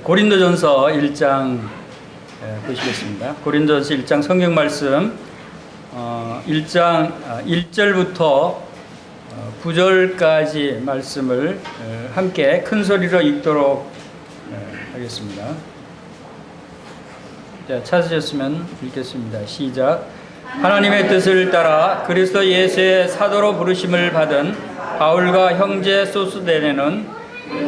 고린도전서 1장 보시겠습니다. 고린도전서 1장 성경 말씀 1장 1절부터 9절까지 말씀을 함께 큰 소리로 읽도록 하겠습니다. 자, 찾으셨으면 읽겠습니다. 시작. 하나님의 뜻을 따라 그리스도 예수의 사도로 부르심을 받은 바울과 형제 소스데네는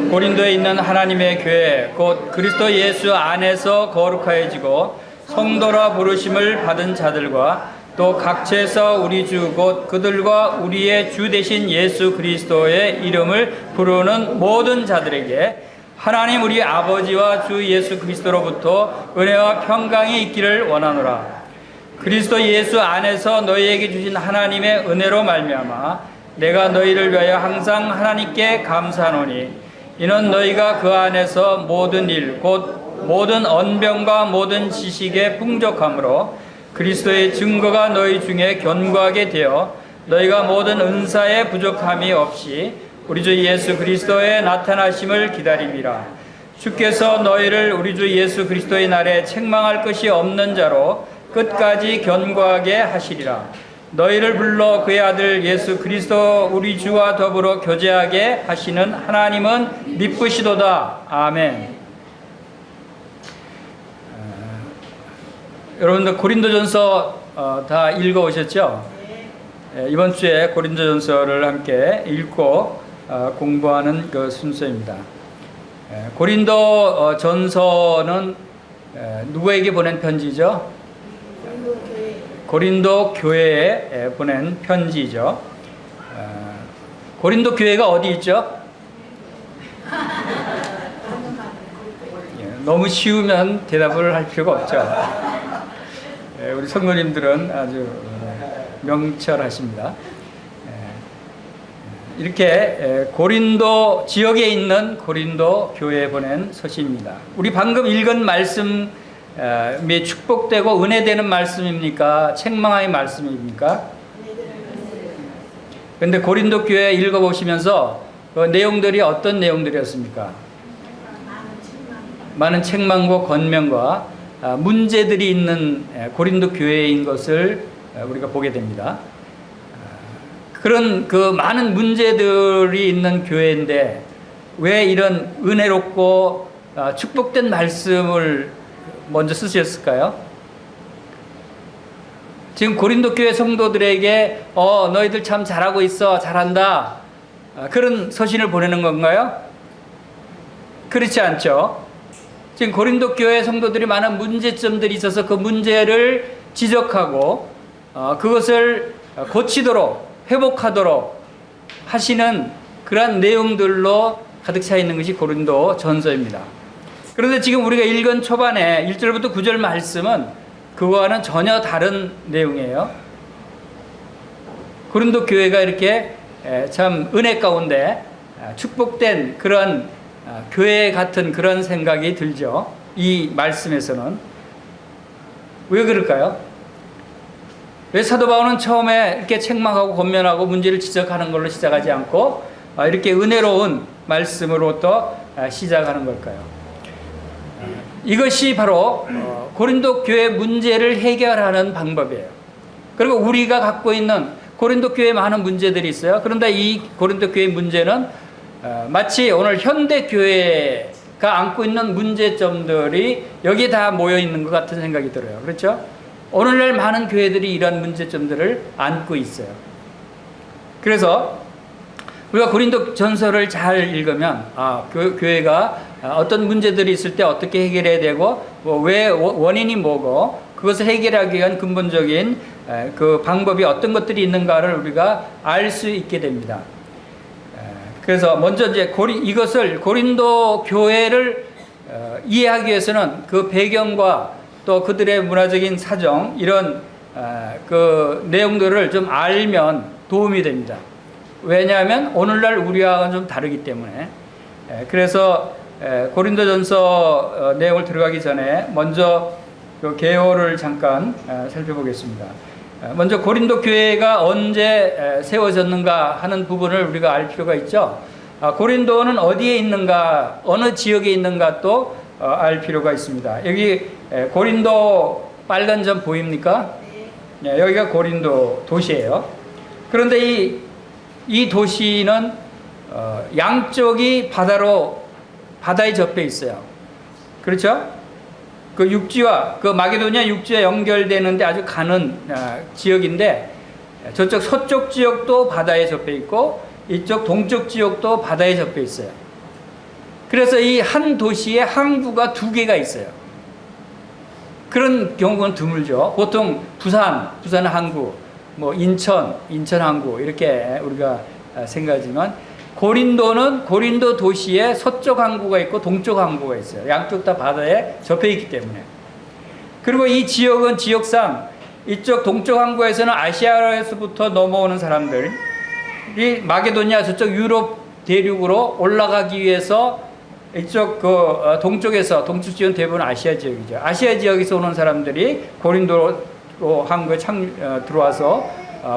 고린도에 있는 하나님의 교회 곧 그리스도 예수 안에서 거룩하여지고 성도라 부르심을 받은 자들과 또 각처에서 우리 주 곧 그들과 우리의 주 되신 예수 그리스도의 이름을 부르는 모든 자들에게 하나님 우리 아버지와 주 예수 그리스도로부터 은혜와 평강이 있기를 원하노라. 그리스도 예수 안에서 너희에게 주신 하나님의 은혜로 말미암아 내가 너희를 위하여 항상 하나님께 감사하노니 이는 너희가 그 안에서 모든 일 곧 모든 언변과 모든 지식에 풍족함으로 그리스도의 증거가 너희 중에 견고하게 되어 너희가 모든 은사에 부족함이 없이 우리 주 예수 그리스도의 나타나심을 기다림이라. 주께서 너희를 우리 주 예수 그리스도의 날에 책망할 것이 없는 자로 끝까지 견고하게 하시리라. 너희를 불러 그의 아들 예수 그리스도 우리 주와 더불어 교제하게 하시는 하나님은 미쁘시도다. 아멘. 여러분들 고린도전서 다 읽어오셨죠? 이번 주에 고린도전서를 함께 읽고 공부하는 그 순서입니다. 고린도전서는 누구에게 보낸 편지죠? 고린도 교회에 보낸 편지죠. 고린도 교회가 어디 있죠? 너무 쉬우면 대답을 할 필요가 없죠. 우리 성도님들은 아주 명철하십니다. 이렇게 고린도 지역에 있는 고린도 교회에 보낸 서신입니다. 우리 방금 읽은 말씀 축복되고 은혜되는 말씀입니까? 책망의 말씀입니까? 그런데 고린도 교회 읽어보시면서 그 내용들이 어떤 내용들이었습니까? 많은 책망과 권면과 문제들이 있는 고린도 교회인 것을 우리가 보게 됩니다. 그런 그 많은 문제들이 있는 교회인데 왜 이런 은혜롭고 축복된 말씀을 먼저 쓰셨을까요? 지금 고린도 교회 성도들에게 너희들 참 잘하고 있어, 잘한다, 그런 서신을 보내는 건가요? 그렇지 않죠. 지금 고린도 교회 성도들이 많은 문제점들이 있어서 그 문제를 지적하고 그것을 고치도록 회복하도록 하시는 그러한 내용들로 가득 차 있는 것이 고린도 전서입니다. 그런데 지금 우리가 읽은 초반에 1절부터 9절 말씀은 그거와는 전혀 다른 내용이에요. 고린도 교회가 이렇게 참 은혜 가운데 축복된 그런 교회 같은 그런 생각이 들죠. 이 말씀에서는. 왜 그럴까요? 왜 사도 바울은 처음에 이렇게 책망하고 권면하고 문제를 지적하는 걸로 시작하지 않고 이렇게 은혜로운 말씀으로부터 시작하는 걸까요? 이것이 바로 고린도 교회 문제를 해결하는 방법이에요. 그리고 우리가 갖고 있는 고린도 교회에 많은 문제들이 있어요. 그런데 이 고린도 교회 문제는 마치 오늘 현대 교회가 안고 있는 문제점들이 여기에 다 모여 있는 것 같은 생각이 들어요. 그렇죠? 오늘날 많은 교회들이 이런 문제점들을 안고 있어요. 그래서 우리가 고린도 전서를 잘 읽으면 교회가 어떤 문제들이 있을 때 어떻게 해결해야 되고 왜 원인이 뭐고 그것을 해결하기 위한 근본적인 그 방법이 어떤 것들이 있는가를 우리가 알 수 있게 됩니다. 그래서 먼저 이제 이것을 고린도 교회를 이해하기 위해서는 그 배경과 또 그들의 문화적인 사정 이런 그 내용들을 좀 알면 도움이 됩니다. 왜냐하면 오늘날 우리와는 좀 다르기 때문에. 그래서 고린도전서 내용을 들어가기 전에 먼저 그 개요를 잠깐 살펴보겠습니다. 먼저 고린도 교회가 언제 세워졌는가 하는 부분을 우리가 알 필요가 있죠. 고린도는 어디에 있는가, 어느 지역에 있는가, 또 알 필요가 있습니다. 여기 고린도 빨간 점 보입니까? 네, 여기가 고린도 도시예요. 그런데 이 도시는 양쪽이 바다에 접해 있어요. 그렇죠? 그 육지와 그 마게도니아 육지와 연결되는데 아주 가는 지역인데, 저쪽 서쪽 지역도 바다에 접해 있고 이쪽 동쪽 지역도 바다에 접해 있어요. 그래서 이 한 도시에 항구가 2개가 있어요. 그런 경우는 드물죠. 보통 부산 항구, 뭐 인천 항구 이렇게 우리가 생각하지만, 고린도는 고린도 도시에 서쪽 항구가 있고 동쪽 항구가 있어요. 양쪽 다 바다에 접해 있기 때문에. 그리고 이 지역은 지역상 이쪽 동쪽 항구에서는 아시아에서부터 넘어오는 사람들이 마게도니아 저쪽 유럽 대륙으로 올라가기 위해서 이쪽 동쪽에서, 동쪽 지역은 대부분 아시아 지역이죠. 아시아 지역에서 오는 사람들이 고린도 항구에 들어와서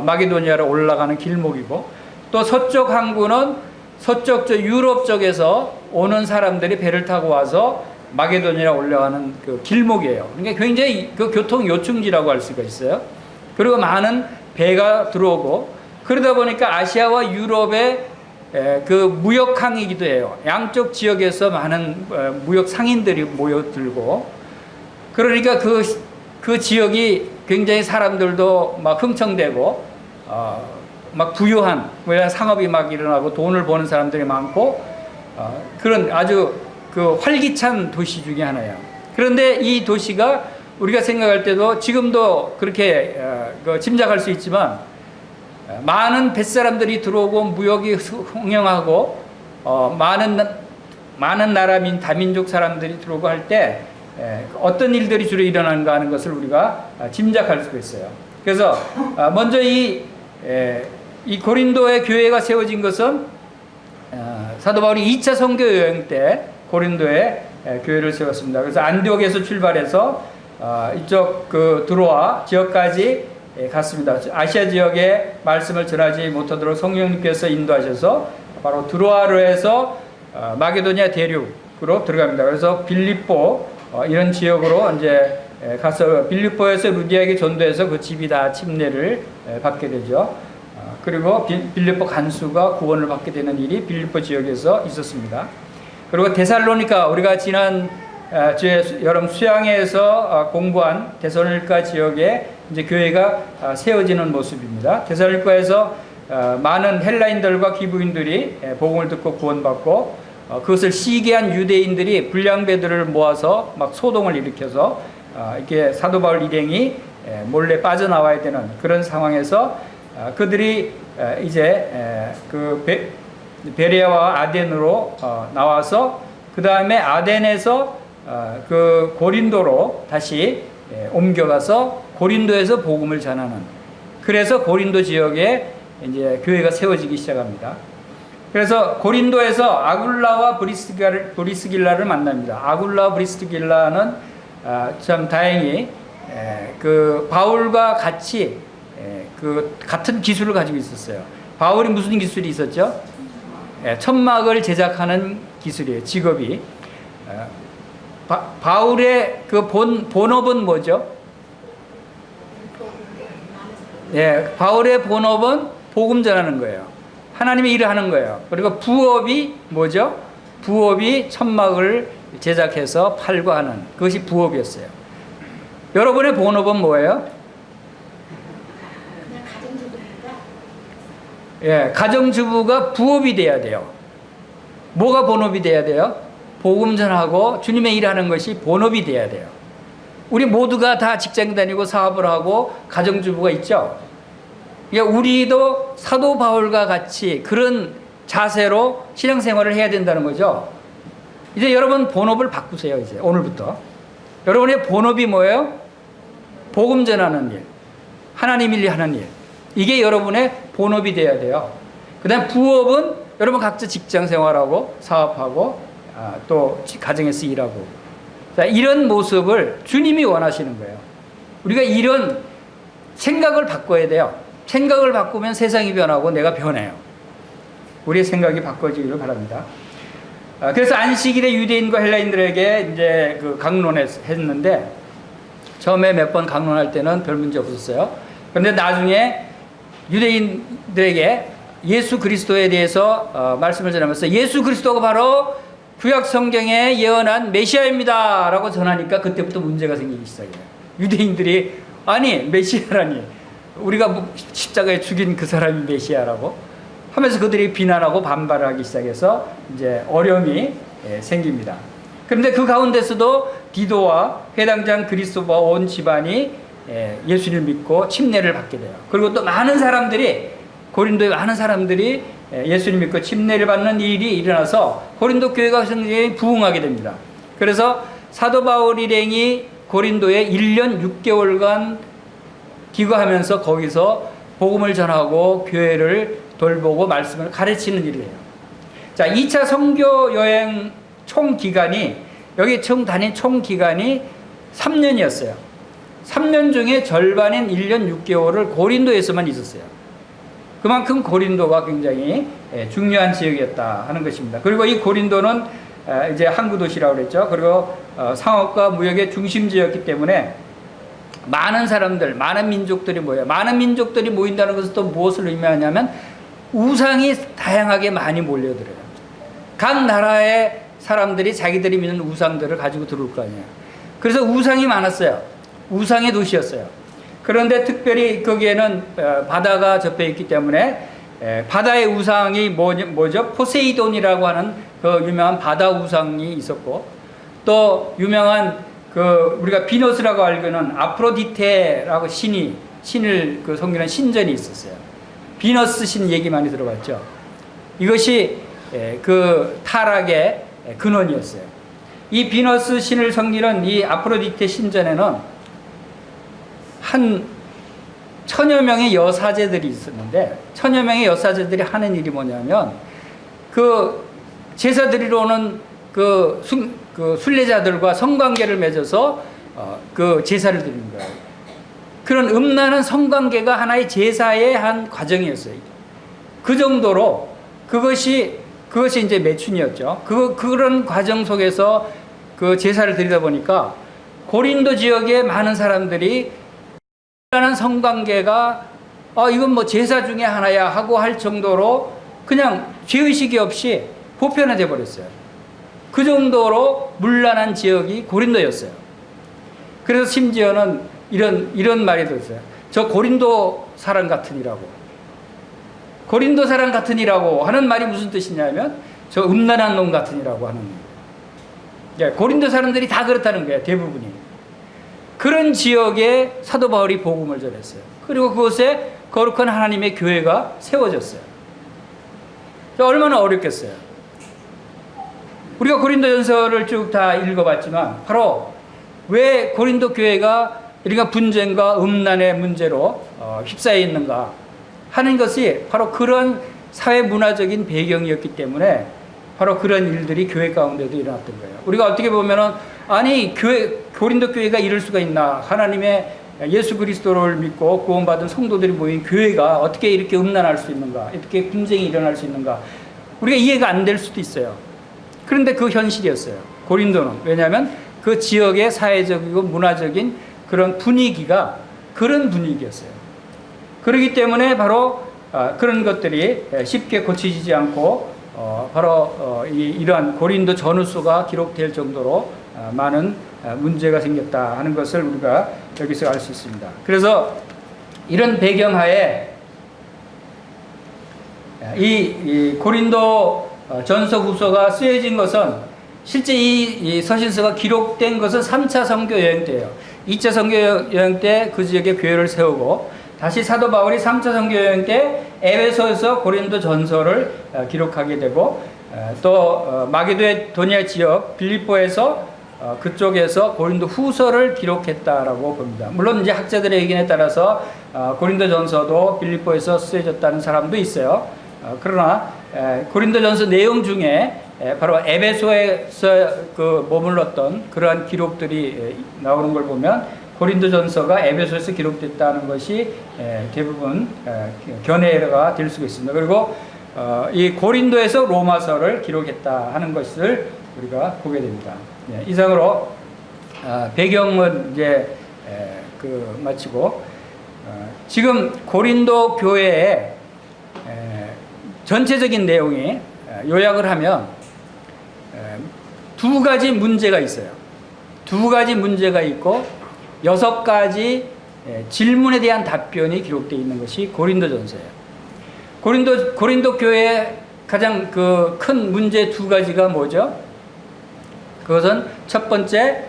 마게도니아로 올라가는 길목이고, 또 서쪽 항구는 서쪽 유럽 쪽에서 오는 사람들이 배를 타고 와서 마게도니아로 올라가는 그 길목이에요. 그러니까 굉장히 그 교통 요충지라고 할 수가 있어요. 그리고 많은 배가 들어오고, 그러다 보니까 아시아와 유럽의 그 무역항이기도 해요. 양쪽 지역에서 많은 무역 상인들이 모여들고, 그러니까 그 지역이 굉장히 사람들도 막 흥청되고, 막 부유한 상업이 막 일어나고 돈을 버는 사람들이 많고, 그런 아주 그 활기찬 도시 중에 하나예요. 그런데 이 도시가 우리가 생각할 때도 지금도 그렇게 짐작할 수 있지만, 많은 뱃사람들이 들어오고 무역이 흥행하고 많은 나라민 다민족 사람들이 들어오고 할 때 어떤 일들이 주로 일어나는가 하는 것을 우리가 짐작할 수가 있어요. 그래서 먼저 이 고린도의 교회가 세워진 것은 사도 바울이 2차 선교 여행 때 고린도에 교회를 세웠습니다. 그래서 안디옥에서 출발해서 이쪽 그 드로아 지역까지 갔습니다. 아시아 지역에 말씀을 전하지 못하도록 성령님께서 인도하셔서 바로 드로아로 해서 마게도니아 대륙으로 들어갑니다. 그래서 빌립보 이런 지역으로 이제 가서 빌립보에서 루디아에게 전도해서 그 집이 다 침례를 받게 되죠. 그리고 빌립보 간수가 구원을 받게 되는 일이 빌립보 지역에서 있었습니다. 그리고 데살로니가, 우리가 지난 주에 여름 수양회에서 공부한 데살로니가 지역에 이제 교회가 세워지는 모습입니다. 데살로니가에서 많은 헬라인들과 기브인들이 복음을 듣고 구원받고, 그것을 시기한 유대인들이 불량배들을 모아서 막 소동을 일으켜서 이렇게 사도 바울 일행이 몰래 빠져나와야 되는 그런 상황에서 그들이 이제 그 베레아와 아덴으로 나와서, 그 다음에 아덴에서 그 고린도로 다시 옮겨가서 고린도에서 복음을 전하는, 그래서 고린도 지역에 이제 교회가 세워지기 시작합니다. 그래서 고린도에서 아굴라와 브리스길라를 만납니다. 아굴라와 브리스길라는 참 다행히 그 바울과 같이 그 같은 기술을 가지고 있었어요. 바울이 무슨 기술이 있었죠? 천막을 제작하는 기술이에요. 직업이. 바울의 그 본업은 뭐죠? 바울의 본업은 복음 전하는 거예요. 하나님의 일을 하는 거예요. 그리고 부업이 뭐죠? 부업이 천막을 제작해서 팔고 하는, 그것이 부업이었어요. 여러분의 본업은 뭐예요? 가정주부가 부업이 돼야 돼요. 뭐가 본업이 돼야 돼요? 복음 전하고 주님의 일하는 것이 본업이 돼야 돼요. 우리 모두가 다 직장 다니고 사업을 하고 가정주부가 있죠. 우리도 사도 바울과 같이 그런 자세로 신앙생활을 해야 된다는 거죠. 이제 여러분 본업을 바꾸세요. 이제 오늘부터 여러분의 본업이 뭐예요? 복음 전하는 일, 하나님 일 하는 일. 이게 여러분의 본업이 돼야 돼요. 그 다음 부업은 여러분 각자 직장 생활하고 사업하고 또 가정에서 일하고, 자, 이런 모습을 주님이 원하시는 거예요. 우리가 이런 생각을 바꿔야 돼요. 생각을 바꾸면 세상이 변하고 내가 변해요. 우리의 생각이 바꿔지기를 바랍니다. 그래서 안식일에 유대인과 헬라인들에게 이제 그 강론했는데 처음에 몇 번 강론할 때는 별 문제 없었어요. 그런데 나중에 유대인들에게 예수 그리스도에 대해서 말씀을 전하면서 예수 그리스도가 바로 구약 성경에 예언한 메시아입니다 라고 전하니까 그때부터 문제가 생기기 시작해요. 유대인들이 아니 메시아라니 우리가 십자가에 죽인 그 사람이 메시아라고 하면서 그들이 비난하고 반발하기 시작해서 이제 어려움이 생깁니다. 그런데 그 가운데서도 디도와 회당장 그리스도와 온 집안이 예수를 믿고 침례를 받게 돼요. 그리고 또 많은 사람들이 고린도의 많은 사람들이 예수를 믿고 침례를 받는 일이 일어나서 고린도 교회가 굉장히 부흥하게 됩니다. 그래서 사도 바울 일행이 고린도에 1년 6개월간 기거하면서 거기서 복음을 전하고 교회를 돌보고 말씀을 가르치는 일이에요. 자, 2차 선교 여행 총 기간이 여기 다닌 총 기간이 3년이었어요. 3년 중에 절반인 1년 6개월을 고린도에서만 있었어요. 그만큼 고린도가 굉장히 중요한 지역이었다 하는 것입니다. 그리고 이 고린도는 이제 항구 도시라고 그랬죠. 그리고 상업과 무역의 중심지였기 때문에 많은 사람들, 많은 민족들이 모여요. 많은 민족들이 모인다는 것은 또 무엇을 의미하냐면 우상이 다양하게 많이 몰려들어요. 각 나라의 사람들이 자기들이 믿는 우상들을 가지고 들어올 거 아니에요. 그래서 우상이 많았어요. 우상의 도시였어요. 그런데 특별히 거기에는 바다가 접해 있기 때문에 바다의 우상이 뭐죠? 포세이돈이라고 하는 그 유명한 바다 우상이 있었고, 또 유명한 그 우리가 비너스라고 알고는 아프로디테라고 신을 그 섬기는 신전이 있었어요. 비너스 신 얘기 많이 들어봤죠. 이것이 그 타락의 근원이었어요. 이 비너스 신을 섬기는 이 아프로디테 신전에는 한 1000여 명의 여사제들이 있었는데, 1000여 명의 여사제들이 하는 일이 뭐냐면 그 제사 드리러 오는 그 순례자들과 성관계를 맺어서 그 제사를 드리는 거예요. 그런 음란한 성관계가 하나의 제사의 한 과정이었어요. 그 정도로 그것이 이제 매춘이었죠. 그런 과정 속에서 그 제사를 드리다 보니까 고린도 지역의 많은 사람들이 음란한 성관계가 이건 뭐 제사 중에 하나야 하고 할 정도로 그냥 죄의식이 없이 보편화돼 버렸어요. 그 정도로 문란한 지역이 고린도였어요. 그래서 심지어는 이런 말이 들었어요. 저 고린도 사람 같으니라고. 고린도 사람 같으니라고 하는 말이 무슨 뜻이냐면 저 음란한 놈 같으니라고 하는 거예요. 고린도 사람들이 다 그렇다는 거예요. 대부분이. 그런 지역에 사도 바울이 복음을 전했어요. 그리고 그곳에 거룩한 하나님의 교회가 세워졌어요. 얼마나 어렵겠어요. 우리가 고린도전서를 쭉 다 읽어봤지만 바로 왜 고린도 교회가 이러니까 분쟁과 음란의 문제로 휩싸여 있는가 하는 것이 바로 그런 사회 문화적인 배경이었기 때문에 바로 그런 일들이 교회 가운데도 일어났던 거예요. 우리가 어떻게 보면은 아니 고린도 교회가 이럴 수가 있나, 하나님의 예수 그리스도를 믿고 구원받은 성도들이 모인 교회가 어떻게 이렇게 음란할 수 있는가, 어떻게 분쟁이 일어날 수 있는가, 우리가 이해가 안 될 수도 있어요. 그런데 그 현실이었어요. 고린도는. 왜냐하면 그 지역의 사회적이고 문화적인 그런 분위기가 그런 분위기였어요. 그렇기 때문에 바로 그런 것들이 쉽게 고쳐지지 않고 바로 이러한 고린도 전후서가 기록될 정도로 많은 문제가 생겼다 하는 것을 우리가 여기서 알 수 있습니다. 그래서 이런 배경하에 이 고린도 전서 후서가 쓰여진 것은 실제 이 서신서가 기록된 것은 3차 선교 여행 때예요. 2차 선교 여행 때 그 지역에 교회를 세우고 다시 사도 바울이 3차 선교 여행 때 에베소에서 고린도 전서를 기록하게 되고 또 마게도니아 지역 빌립보에서 그쪽에서 고린도 후서를 기록했다라고 봅니다. 물론 이제 학자들의 의견에 따라서 고린도 전서도 빌립보에서 쓰여졌다는 사람도 있어요. 그러나 고린도전서 내용 중에 바로 에베소에서 그 머물렀던 그러한 기록들이 나오는 걸 보면 고린도전서가 에베소에서 기록됐다는 것이 대부분 견해가 될 수가 있습니다. 그리고 이 고린도에서 로마서를 기록했다 하는 것을 우리가 보게 됩니다. 예, 이상으로 배경은 이제 마치고 지금 고린도 교회의 전체적인 내용이 요약을 하면 두 가지 문제가 있어요. 두 가지 문제가 있고 6가지 질문에 대한 답변이 기록되어 있는 것이 고린도전서예요. 고린도 교회의 가장 큰 문제 두 가지가 뭐죠? 그것은 첫 번째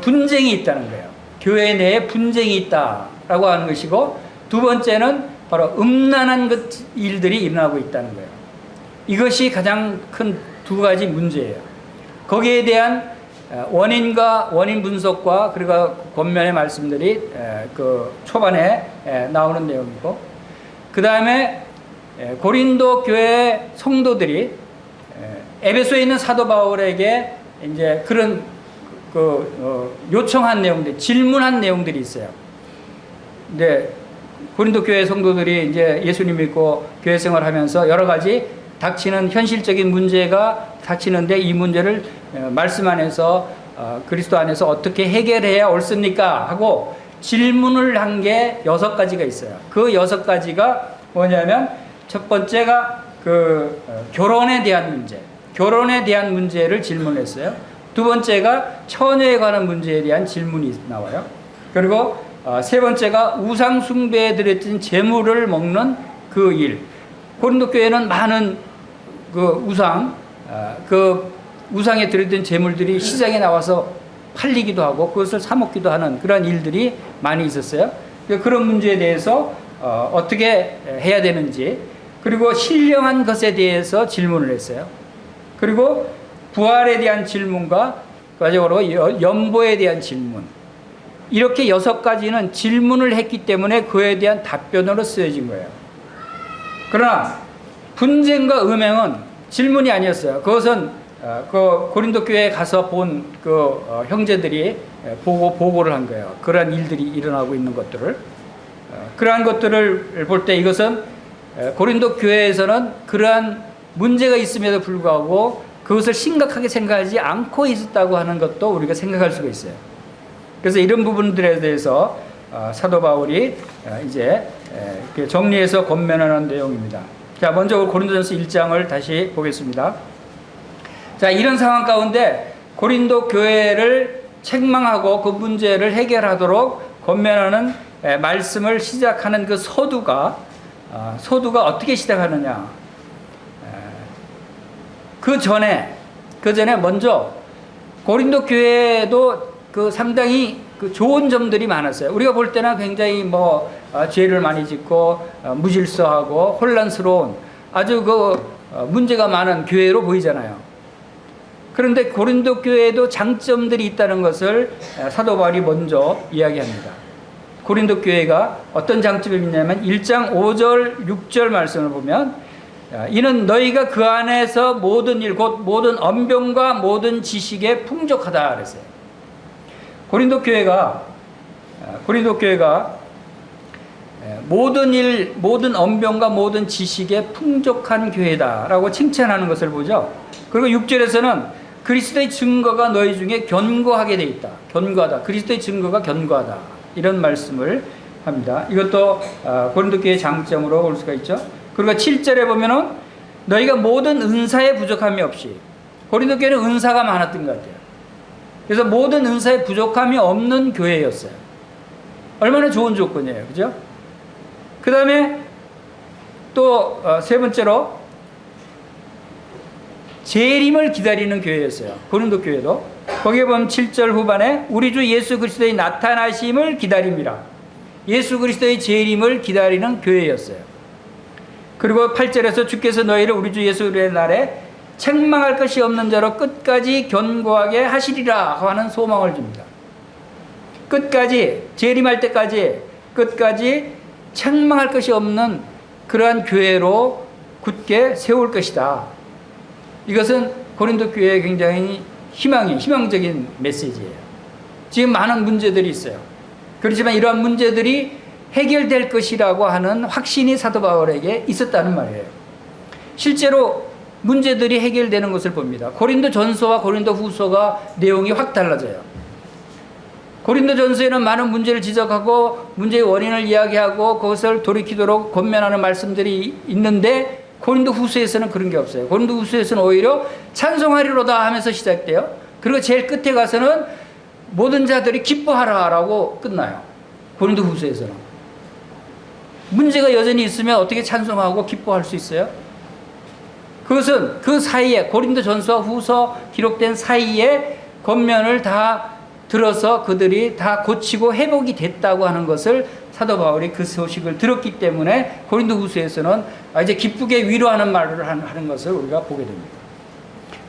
분쟁이 있다는 거예요. 교회 내에 분쟁이 있다라고 하는 것이고, 두 번째는 바로 음란한 일들이 일어나고 있다는 거예요. 이것이 가장 큰 두 가지 문제예요. 거기에 대한 원인과 원인 분석과 그리고 권면의 말씀들이 초반에 나오는 내용이고, 그 다음에 고린도 교회 성도들이 에베소에 있는 사도 바울에게 이제 그런 요청한 내용들, 질문한 내용들이 있어요. 근데 고린도 교회 성도들이 이제 예수님 믿고 교회 생활하면서 여러 가지 닥치는 현실적인 문제가 닥치는데, 이 문제를 말씀 안에서 그리스도 안에서 어떻게 해결해야 옳습니까? 하고 질문을 한 게 6가지가 있어요. 그 6가지가 뭐냐면, 첫 번째가 결혼에 대한 문제, 결혼에 대한 문제를 질문했어요. 두 번째가 처녀에 관한 문제에 대한 질문이 나와요. 그리고 세 번째가 우상 숭배에 드렸던 재물을 먹는 그 일. 고린도 교회는 많은 우상에 드렸던 재물들이 시장에 나와서 팔리기도 하고 그것을 사 먹기도 하는 그런 일들이 많이 있었어요. 그런 문제에 대해서 어떻게 해야 되는지, 그리고 신령한 것에 대해서 질문을 했어요. 그리고 부활에 대한 질문과 마지막으로 연보에 대한 질문, 이렇게 6가지는 질문을 했기 때문에 그에 대한 답변으로 쓰여진 거예요. 그러나 분쟁과 음행은 질문이 아니었어요. 그것은 고린도 교회에 가서 본 형제들이 보고를 한 거예요. 그러한 일들이 일어나고 있는 것들을. 그러한 것들을 볼 때 이것은 고린도 교회에서는 그러한 문제가 있음에도 불구하고 그것을 심각하게 생각하지 않고 있었다고 하는 것도 우리가 생각할 수가 있어요. 그래서 이런 부분들에 대해서 사도 바울이 이제 정리해서 권면하는 내용입니다. 자, 먼저 고린도전서 1장을 다시 보겠습니다. 자, 이런 상황 가운데 고린도 교회를 책망하고 그 문제를 해결하도록 권면하는 말씀을 시작하는 그 서두가 어떻게 시작하느냐. 그 전에 먼저 고린도 교회도 상당히 좋은 점들이 많았어요. 우리가 볼 때는 굉장히 죄를 많이 짓고 무질서하고 혼란스러운 아주 문제가 많은 교회로 보이잖아요. 그런데 고린도 교회에도 장점들이 있다는 것을 사도 바울이 먼저 이야기합니다. 고린도 교회가 어떤 장점이 있냐면 1장 5절 6절 말씀을 보면, 이는 너희가 그 안에서 모든 일 곧 모든 언변과 모든 지식에 풍족하다 그랬어요. 고린도 교회가 모든 일, 모든 언변과 모든 지식에 풍족한 교회다라고 칭찬하는 것을 보죠. 그리고 6절에서는 그리스도의 증거가 너희 중에 견고하게 돼 있다. 견고하다. 그리스도의 증거가 견고하다. 이런 말씀을 합니다. 이것도 고린도 교회의 장점으로 볼 수가 있죠. 그리고 7절에 보면은 너희가 모든 은사에 부족함이 없이, 고린도 교회는 은사가 많았던 것 같아요. 그래서 모든 은사에 부족함이 없는 교회였어요. 얼마나 좋은 조건이에요. 그죠? 그 다음에 또 세 번째로 재림을 기다리는 교회였어요. 고린도 교회도. 거기에 보면 7절 후반에 우리 주 예수 그리스도의 나타나심을 기다립니다. 예수 그리스도의 재림을 기다리는 교회였어요. 그리고 8절에서 주께서 너희를 우리 주 예수의 날에 책망할 것이 없는 자로 끝까지 견고하게 하시리라 하는 소망을 줍니다. 끝까지, 재림할 때까지 끝까지 책망할 것이 없는 그러한 교회로 굳게 세울 것이다. 이것은 고린도 교회의 굉장히 희망적인 메시지예요. 지금 많은 문제들이 있어요. 그렇지만 이러한 문제들이 해결될 것이라고 하는 확신이 사도 바울에게 있었다는 말이에요. 실제로 문제들이 해결되는 것을 봅니다. 고린도 전서와 고린도 후서가 내용이 확 달라져요. 고린도 전서에는 많은 문제를 지적하고 문제의 원인을 이야기하고 그것을 돌이키도록 권면하는 말씀들이 있는데 고린도 후서에서는 그런 게 없어요. 고린도 후서에서는 오히려 찬송하리로다 하면서 시작돼요. 그리고 제일 끝에 가서는 모든 자들이 기뻐하라라고 끝나요. 고린도 후서에서는. 문제가 여전히 있으면 어떻게 찬송하고 기뻐할 수 있어요? 그것은 그 사이에 고린도 전서와 후서 기록된 사이에 권면을 다 들어서 그들이 다 고치고 회복이 됐다고 하는 것을 사도 바울이 그 소식을 들었기 때문에 고린도 후서에서는 이제 기쁘게 위로하는 말을 하는 것을 우리가 보게 됩니다.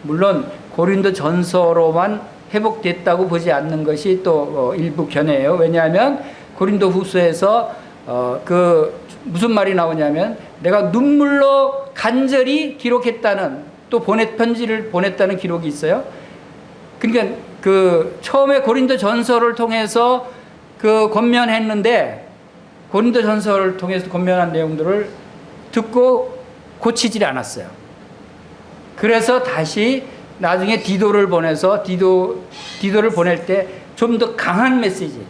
물론 고린도 전서로만 회복됐다고 보지 않는 것이 또 일부 견해예요. 왜냐하면 고린도 후서에서 무슨 말이 나오냐면 내가 눈물로 간절히 기록했다는 또 편지를 보냈다는 기록이 있어요. 그러니까 처음에 고린도 전서를 통해서 권면했는데 고린도 전서를 통해서 권면한 내용들을 듣고 고치질 않았어요. 그래서 다시 나중에 디도를 보내서 디도를 보낼 때 좀 더 강한 메시지,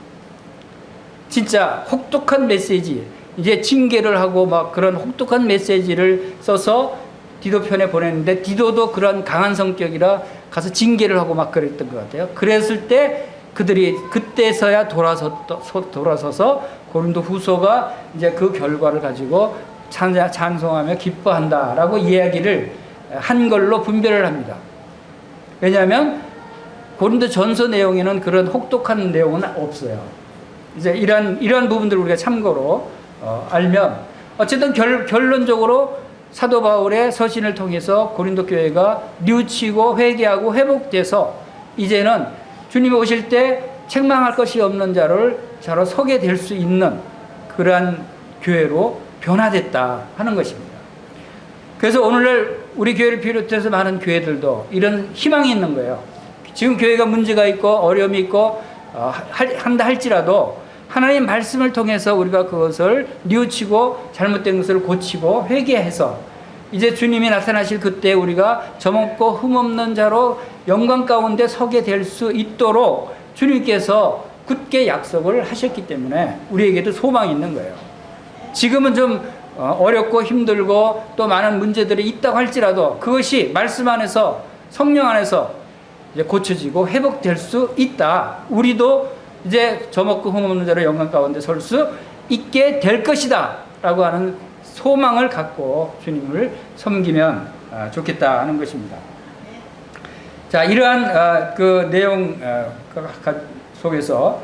진짜 혹독한 메시지, 이제 징계를 하고 막 그런 혹독한 메시지를 써서 디도 편에 보냈는데 디도도 그런 강한 성격이라 가서 징계를 하고 막 그랬던 것 같아요. 그랬을 때 그들이 그때서야 돌아서서 고린도 후서가 이제 그 결과를 가지고 찬송하며 기뻐한다라고 이야기를 한 걸로 분별을 합니다. 왜냐하면 고린도 전서 내용에는 그런 혹독한 내용은 없어요. 이제 이러한 부분들을 우리가 참고로 알면 어쨌든 결론적으로 사도 바울의 서신을 통해서 고린도 교회가 뉘우치고 회개하고 회복돼서 이제는 주님이 오실 때 책망할 것이 없는 자로 서게 될 수 있는 그러한 교회로 변화됐다 하는 것입니다. 그래서 오늘날 우리 교회를 비롯해서 많은 교회들도 이런 희망이 있는 거예요. 지금 교회가 문제가 있고 어려움이 있고 한다 할지라도 하나님 말씀을 통해서 우리가 그것을 뉘우치고 잘못된 것을 고치고 회개해서 이제 주님이 나타나실 그때 우리가 점없고 흠없는 자로 영광 가운데 서게 될 수 있도록 주님께서 굳게 약속을 하셨기 때문에 우리에게도 소망이 있는 거예요. 지금은 좀 어렵고 힘들고 또 많은 문제들이 있다고 할지라도 그것이 말씀 안에서 성령 안에서 이제 고쳐지고 회복될 수 있다. 우리도 이제 점없고 흠없는 자로 영광 가운데 설 수 있게 될 것이다 라고 하는 소망을 갖고 주님을 섬기면 좋겠다 하는 것입니다. 자, 이러한 그 내용 속에서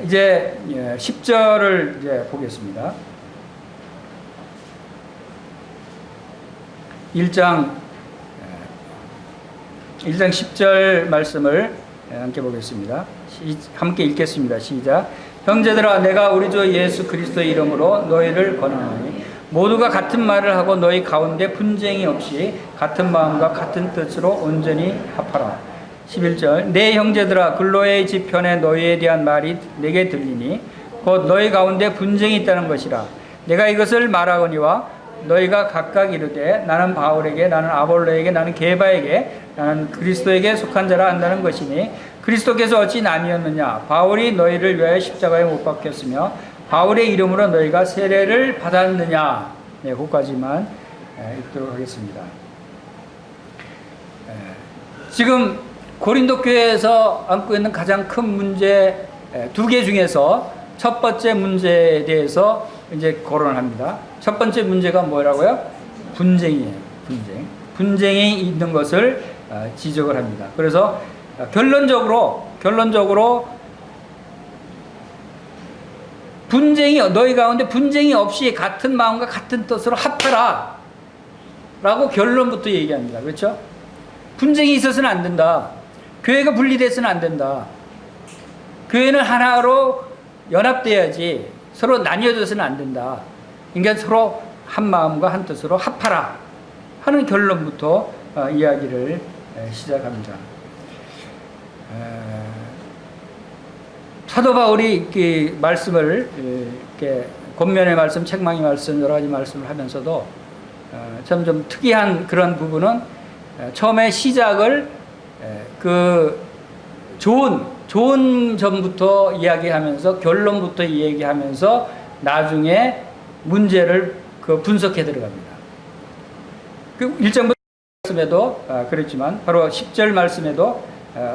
이제 10절을 이제 보겠습니다. 1장 10절 말씀을 함께 보겠습니다. 함께 읽겠습니다. 시작. 형제들아, 내가 우리 주 예수 그리스도의 이름으로 너희를 권하노니 모두가 같은 말을 하고 너희 가운데 분쟁이 없이 같은 마음과 같은 뜻으로 온전히 합하라. 11절. 내 형제들아, 글로의 지편에 너희에 대한 말이 내게 들리니 곧 너희 가운데 분쟁이 있다는 것이라. 내가 이것을 말하거니와 너희가 각각 이르되 나는 바울에게, 나는 아볼로에게, 나는 게바에게, 나는 그리스도에게 속한 자라 한다는 것이니 그리스도께서 어찌 나뉘었느냐? 바울이 너희를 위하여 십자가에 못 박혔으며 바울의 이름으로 너희가 세례를 받았느냐? 네, 거기까지만 읽도록 하겠습니다. 지금 고린도 교회에서 안고 있는 가장 큰 문제 두 개 중에서 첫 번째 문제에 대해서 이제 거론을 합니다. 첫 번째 문제가 뭐라고요? 분쟁이에요. 분쟁이 있는 것을 지적을 합니다. 그래서 결론적으로 너희 가운데 분쟁이 없이 같은 마음과 같은 뜻으로 합하라 라고 결론부터 얘기합니다. 그렇죠? 분쟁이 있어서는 안 된다. 교회가 분리돼서는 안 된다. 교회는 하나로 연합돼야지 서로 나뉘어져서는 안 된다. 그러니까 서로 한 마음과 한 뜻으로 합하라 하는 결론부터 이야기를 시작합니다. 사도 바울이 이렇게 말씀을 이렇게 권면의 말씀, 책망의 말씀, 여러 가지 말씀을 하면서도 참 좀 특이한 그런 부분은 처음에 시작을 그 좋은 점부터 이야기하면서 결론부터 이야기하면서 나중에 문제를 그 분석해 들어갑니다. 그 1장부터 말씀에도 그랬지만 바로 10절 말씀에도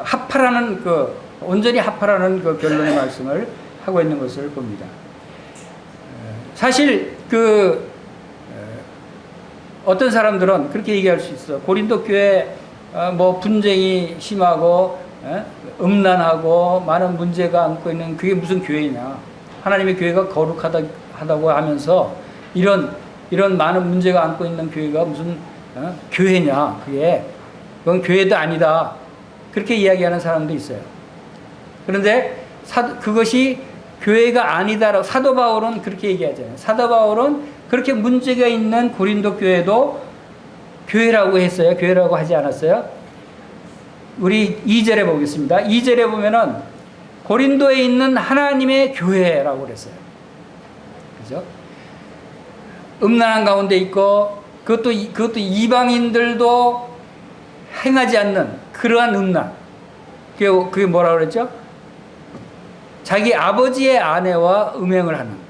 합하라는 온전히 합하라는 그 결론의 말씀을 하고 있는 것을 봅니다. 사실 어떤 사람들은 그렇게 얘기할 수 있어. 고린도 교회 뭐 분쟁이 심하고 음란하고 많은 문제가 안고 있는 그게 무슨 교회냐? 하나님의 교회가 거룩하다고 하면서 이런 많은 문제가 안고 있는 교회가 무슨 교회냐? 그건 교회도 아니다. 그렇게 이야기하는 사람도 있어요. 그런데 그것이 교회가 아니다라고 사도 바울은 그렇게 얘기하잖아요. 사도 바울은 그렇게 문제가 있는 고린도 교회도 교회라고 했어요. 교회라고 하지 않았어요. 우리 2절에 보겠습니다. 2절에 보면은 고린도에 있는 하나님의 교회라고 그랬어요. 그죠? 음란한 가운데 있고 그것도 이방인들도 행하지 않는 그러한 음란. 그게 뭐라고 그랬죠? 자기 아버지의 아내와 음행을 하는.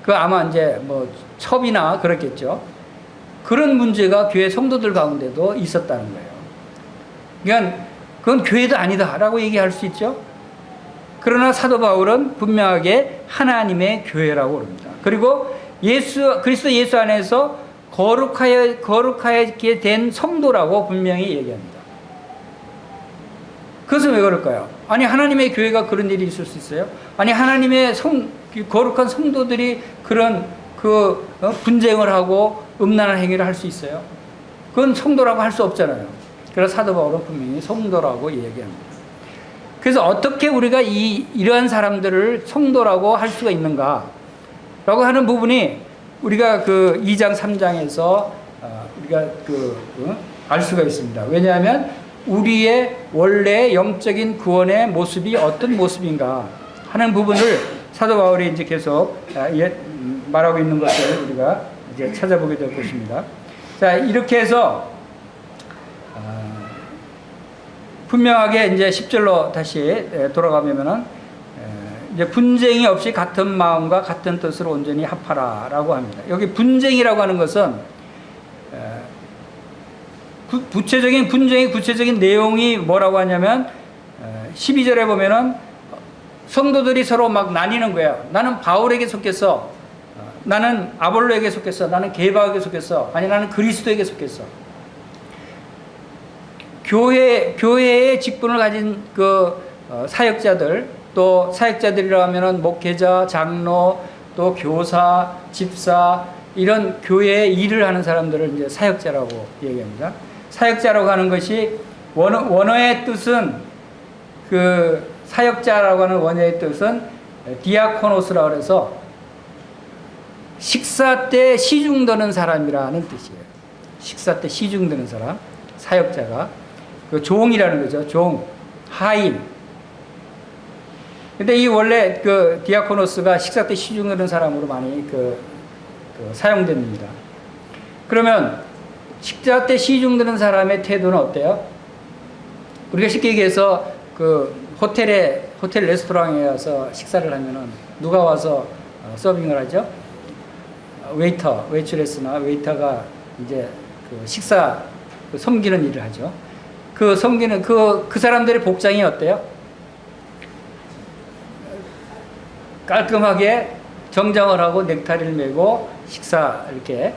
아마 이제 뭐 첩이나 그렇겠죠. 그런 문제가 교회 성도들 가운데도 있었다는 거예요. 그러니까 그건 교회도 아니다라고 얘기할 수 있죠. 그러나 사도 바울은 분명하게 하나님의 교회라고 그럽니다. 그리고 그리스도 예수 안에서 거룩하게 된 성도라고 분명히 얘기합니다. 그것은 왜 그럴까요? 아니 하나님의 교회가 그런 일이 있을 수 있어요? 아니 하나님의 거룩한 성도들이 그런 분쟁을 하고 음란한 행위를 할 수 있어요? 그건 성도라고 할 수 없잖아요. 그래서 사도 바울은 분명히 성도라고 얘기합니다. 그래서 어떻게 우리가 이러한 사람들을 성도라고 할 수가 있는가? 라고 하는 부분이 우리가 2장, 3장에서 우리가 알 수가 있습니다. 왜냐하면 우리의 원래 영적인 구원의 모습이 어떤 모습인가 하는 부분을 사도 바울이 이제 계속 말하고 있는 것을 우리가 이제 찾아보게 될 것입니다. 자, 이렇게 해서 분명하게 이제 10절로 다시 돌아가면은 이제 분쟁이 없이 같은 마음과 같은 뜻으로 온전히 합하라라고 합니다. 여기 분쟁이라고 하는 것은 구체적인 내용이 뭐라고 하냐면 12절에 보면은 성도들이 서로 막 나뉘는 거예요. 나는 바울에게 속했어. 나는 아볼로에게 속했어. 나는 게바에게 속했어. 아니 나는 그리스도에게 속했어. 교회의 직분을 가진 사역자들, 또 사역자들이라 하면은 목회자, 장로, 또 교사, 집사, 이런 교회의 일을 하는 사람들을 이제 사역자라고 얘기합니다. 사역자라고 하는 것이 원어의 뜻은 사역자라고 하는 원어의 뜻은 디아코노스라고 해서 식사 때 시중 드는 사람이라는 뜻이에요. 식사 때 시중 드는 사람, 사역자가 종이라는 거죠. 종, 하인. 근데 이 원래 디아코노스가 식사 때 시중 드는 사람으로 많이 사용됩니다. 그러면 식사 때 시중 드는 사람의 태도는 어때요? 우리가 쉽게 얘기해서 호텔 레스토랑에 와서 식사를 하면은 누가 와서 서빙을 하죠? 웨이트레스나 웨이터가 이제 식사 섬기는 일을 하죠. 섬기는 그 사람들의 복장이 어때요? 깔끔하게 정장을 하고 넥타이를 메고 식사 이렇게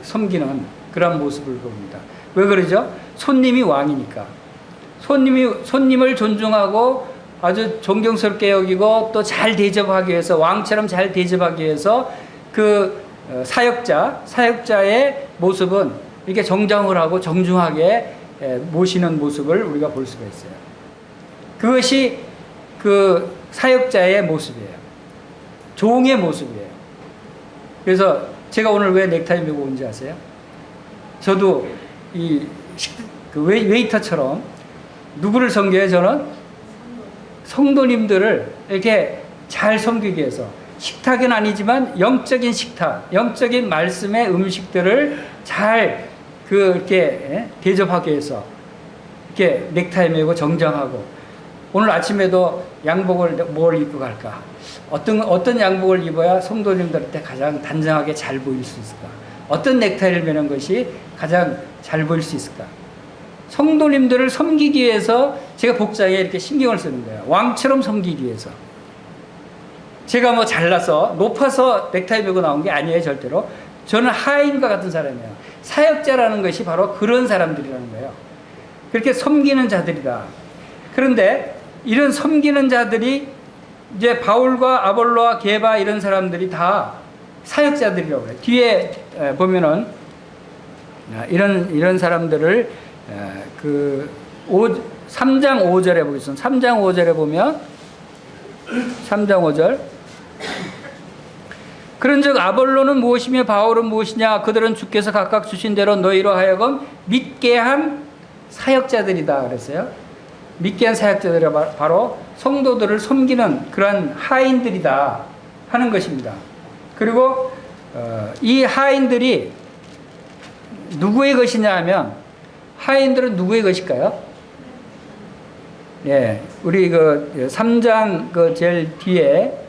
섬기는 그런 모습을 봅니다. 왜 그러죠? 손님이 왕이니까. 손님을 존중하고 아주 존경스럽게 여기고 또 잘 대접하기 위해서, 왕처럼 잘 대접하기 위해서 사역자의 모습은 이렇게 정장을 하고 정중하게 모시는 모습을 우리가 볼 수가 있어요. 그것이 사역자의 모습이에요. 종의 모습이에요. 그래서 제가 오늘 왜 넥타이 메고 온지 아세요? 저도 웨이터처럼 누구를 섬겨요? 저는 성도님들을 이렇게 잘 섬기기 위해서, 식탁은 아니지만 영적인 식탁, 영적인 말씀의 음식들을 잘 이렇게 대접하기 위해서 이렇게 넥타이 매고 정장하고, 오늘 아침에도 양복을 뭘 입고 갈까? 어떤 양복을 입어야 성도님들한테 가장 단정하게 잘 보일 수 있을까? 어떤 넥타이를 매는 것이 가장 잘 보일 수 있을까? 성도님들을 섬기기 위해서 제가 복장에 이렇게 신경을 쓰는 거예요. 왕처럼 섬기기 위해서. 제가 뭐 잘나서 높아서 넥타이 메고 나온 게 아니에요, 절대로. 저는 하인과 같은 사람이에요. 사역자라는 것이 바로 그런 사람들이라는 거예요. 그렇게 섬기는 자들이다. 그런데 이런 섬기는 자들이 이제 바울과 아볼로와 게바 이런 사람들이 다 사역자들이라고 해요. 뒤에 보면은 이런 사람들을 3장 5절에 보겠습니다. 3장 5절에 보면 3장 5절, 그런즉 아볼로는 무엇이며 바울은 무엇이냐? 그들은 주께서 각각 주신 대로 너희로 하여금 믿게 한 사역자들이다 그랬어요. 믿게 한 사역자들이 바로 성도들을 섬기는 그러한 하인들이다 하는 것입니다. 그리고 이 하인들이 누구의 것이냐 하면, 하인들은 누구의 것일까요? 예, 우리 3장 제일 뒤에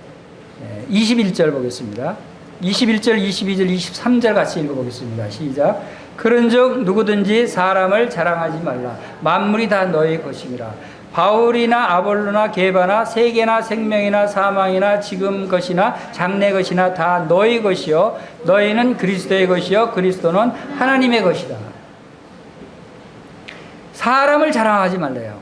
21절 보겠습니다. 21절, 22절, 23절 같이 읽어보겠습니다. 시작. 그런즉 누구든지 사람을 자랑하지 말라. 만물이 다 너희 것임이라. 바울이나 아볼로나 게바나 세계나 생명이나 사망이나 지금 것이나 장래 것이나 다 너희 것이요 너희는 그리스도의 것이요 그리스도는 하나님의 것이다. 사람을 자랑하지 말래요.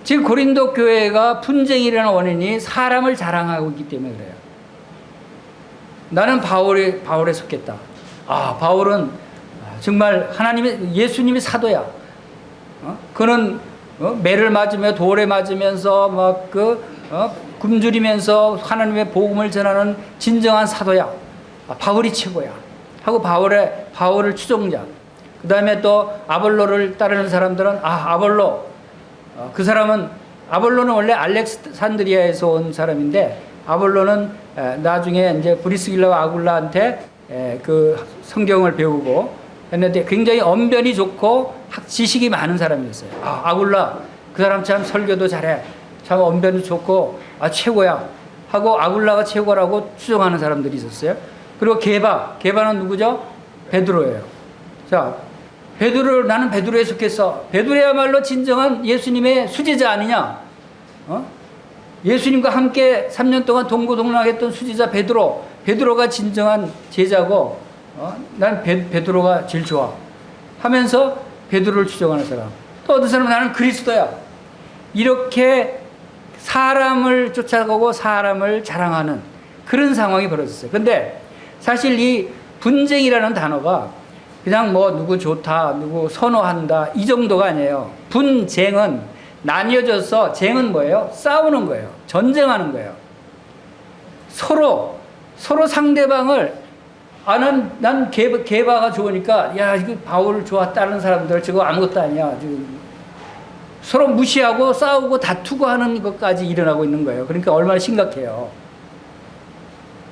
지금 고린도 교회가 분쟁이 일어나는 원인이 사람을 자랑하고 있기 때문에 그래요. 나는 바울에 속했다. 바울은 정말 예수님이 사도야. 그는 매를 맞으며 돌에 맞으면서 굶주리면서 하나님의 복음을 전하는 진정한 사도야. 바울이 최고야. 하고 바울을 추종자. 그 다음에 또 아볼로를 따르는 사람들은 아볼로. 그 사람은, 아볼로는 원래 알렉산드리아에서 온 사람인데, 아볼로는 나중에 이제 브리스길라와 아굴라한테 그 성경을 배우고 했는데 굉장히 언변이 좋고 지식이 많은 사람이었어요. 아굴라, 그 사람 참 설교도 잘해. 참 언변도 좋고, 최고야. 하고 아굴라가 최고라고 추정하는 사람들이 있었어요. 그리고 게바는 누구죠? 베드로예요. 자, 나는 베드로에 속했어. 베드로야말로 진정한 예수님의 수제자 아니냐? 예수님과 함께 3년 동안 동고동락했던 수제자 베드로가 진정한 제자고, 난 베드로가 제일 좋아 하면서 베드로를 추종하는 사람. 또 어떤 사람은 나는 그리스도야. 이렇게 사람을 쫓아가고 사람을 자랑하는 그런 상황이 벌어졌어요. 근데 사실 이 분쟁이라는 단어가 그냥 누구 좋다, 누구 선호한다, 이 정도가 아니에요. 분쟁은 나뉘어져서, 쟁은 뭐예요? 싸우는 거예요. 전쟁하는 거예요. 서로 상대방을, 난 게바가 좋으니까, 이거 바울을 좋아하는 사람들 저거 아무것도 아니야. 서로 무시하고 싸우고 다투고 하는 것까지 일어나고 있는 거예요. 그러니까 얼마나 심각해요.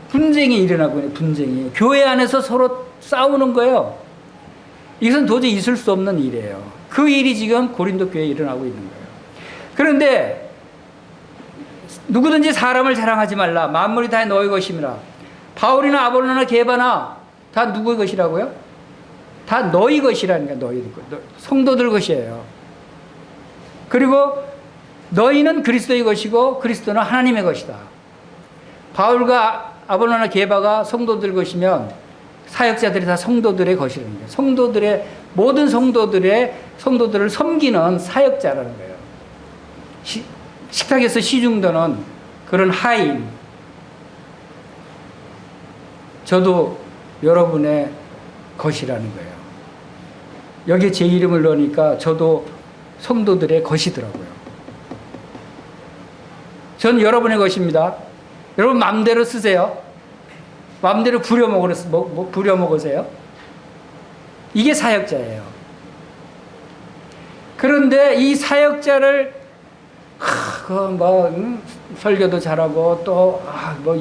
분쟁이 일어나고 있는 분쟁이. 교회 안에서 서로 싸우는 거예요. 이것은 도저히 있을 수 없는 일이에요. 그 일이 지금 고린도 교회에 일어나고 있는 거예요. 그런데 누구든지 사람을 자랑하지 말라. 만물이 다 너희 것임이라. 바울이나 아볼로나 게바나 다 누구의 것이라고요? 다 너희 것이라니까. 너희 성도들 것이에요. 그리고 너희는 그리스도의 것이고 그리스도는 하나님의 것이다. 바울과 아볼로나 게바가 성도들 것이면 사역자들이 다 성도들의 것이라는 거예요. 모든 성도들을 섬기는 사역자라는 거예요. 식탁에서 시중드는 그런 하인. 저도 여러분의 것이라는 거예요. 여기에 제 이름을 넣으니까 저도 성도들의 것이더라고요. 전 여러분의 것입니다. 여러분 마음대로 쓰세요. 마음대로 부려먹으세요. 이게 사역자예요. 그런데 이 사역자를 설교도 잘하고 또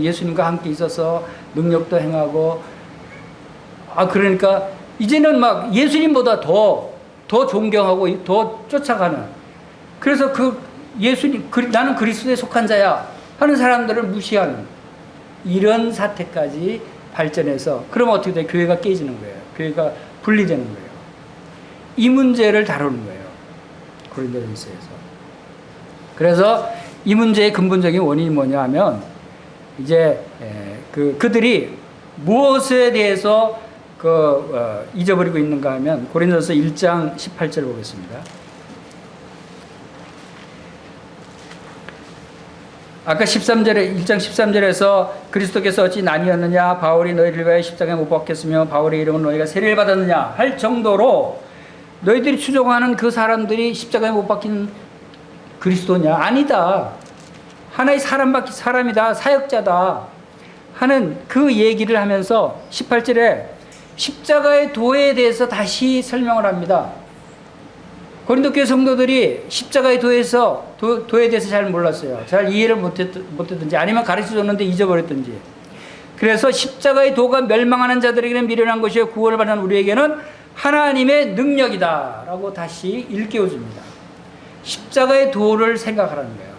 예수님과 함께 있어서 능력도 행하고 그러니까 이제는 막 예수님보다 더 존경하고 더 쫓아가는, 그래서 나는 그리스도에 속한 자야 하는 사람들을 무시하는 이런 사태까지 발전해서, 그러면 어떻게 돼? 교회가 깨지는 거예요. 교회가 분리되는 거예요. 이 문제를 다루는 거예요, 고린도전서에서. 그래서 이 문제의 근본적인 원인이 뭐냐 하면, 이제 그들이 무엇에 대해서 잊어버리고 있는가 하면, 고린도전서 1장 18절 보겠습니다. 아까 1장 13절에서 그리스도께서 어찌 나뉘었느냐, 바울이 너희를 위하여 십자가에 못 박혔으며 바울의 이름은 너희가 세례를 받았느냐 할 정도로 너희들이 추종하는 그 사람들이 십자가에 못 박힌 그리스도냐? 아니다. 하나의 사람이다, 사역자다 하는 그 얘기를 하면서 18절에 십자가의 도에 대해서 다시 설명을 합니다. 고린도 교회 성도들이 십자가의 도에 대해서 잘 몰랐어요. 잘 이해를 못했든지 아니면 가르쳐줬는데 잊어버렸든지. 그래서 십자가의 도가 멸망하는 자들에게는 미련한 것이요 구원을 받는 우리에게는 하나님의 능력이다 라고 다시 일깨워줍니다. 십자가의 도를 생각하라는 거예요.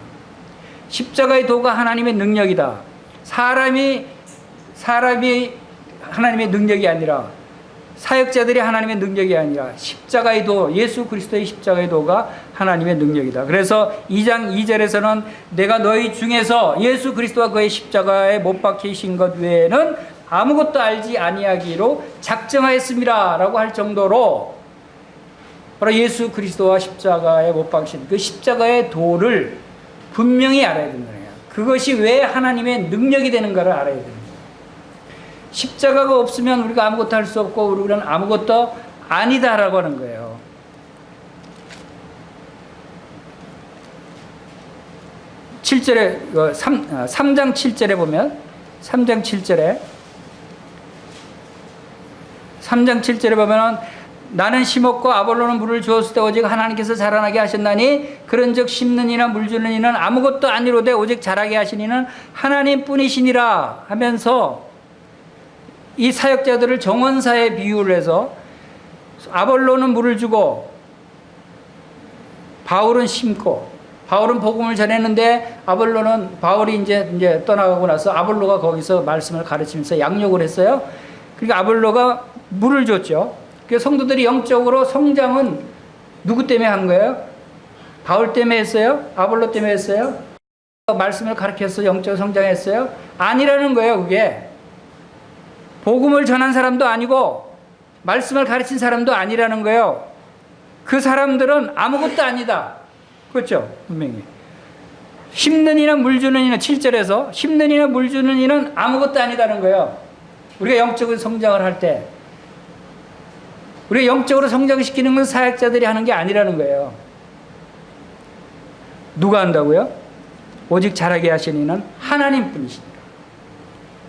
십자가의 도가 하나님의 능력이다. 사람이 하나님의 능력이 아니라, 사역자들이 하나님의 능력이 아니라 십자가의 도, 예수 그리스도의 십자가의 도가 하나님의 능력이다. 그래서 2장 2절에서는 내가 너희 중에서 예수 그리스도와 그의 십자가에 못 박히신 것 외에는 아무것도 알지 아니하기로 작정하였습니다 라고 할 정도로, 바로 예수 그리스도와 십자가에 못 박히신 그 십자가의 도를 분명히 알아야 된다는 거예요. 그것이 왜 하나님의 능력이 되는가를 알아야 됩니다. 십자가가 없으면 우리가 아무것도 할 수 없고 우리는 아무것도 아니다라고 하는 거예요. 7절에 3장 7절에 보면 3장 7절에 보면은 나는 심었고 아볼로는 물을 주었을 때 오직 하나님께서 자라나게 하셨나니 그런즉 심는 이나 물 주는 이는 아무것도 아니로되 오직 자라게 하신 이는 하나님뿐이시니라 하면서 이 사역자들을 정원사에 비유를 해서 아볼로는 물을 주고 바울은 심고, 바울은 복음을 전했는데 바울이 이제 떠나가고 나서 아볼로가 거기서 말씀을 가르치면서 양육을 했어요. 그러니까 아볼로가 물을 줬죠. 그래서 성도들이 영적으로 성장은 누구 때문에 한 거예요? 바울 때문에 했어요? 아볼로 때문에 했어요? 말씀을 가르쳐서 영적으로 성장했어요? 아니라는 거예요. 그게 복음을 전한 사람도 아니고 말씀을 가르친 사람도 아니라는 거예요. 그 사람들은 아무것도 아니다. 그렇죠? 분명히. 심는 이나 물 주는 이는 7절에서 심는 이나 물 주는 이는 아무것도 아니다는 거예요. 우리가 영적으로 성장을 할 때, 우리가 영적으로 성장시키는 건 사역자들이 하는 게 아니라는 거예요. 누가 한다고요? 오직 자라게 하시는 이는 하나님뿐이시니까.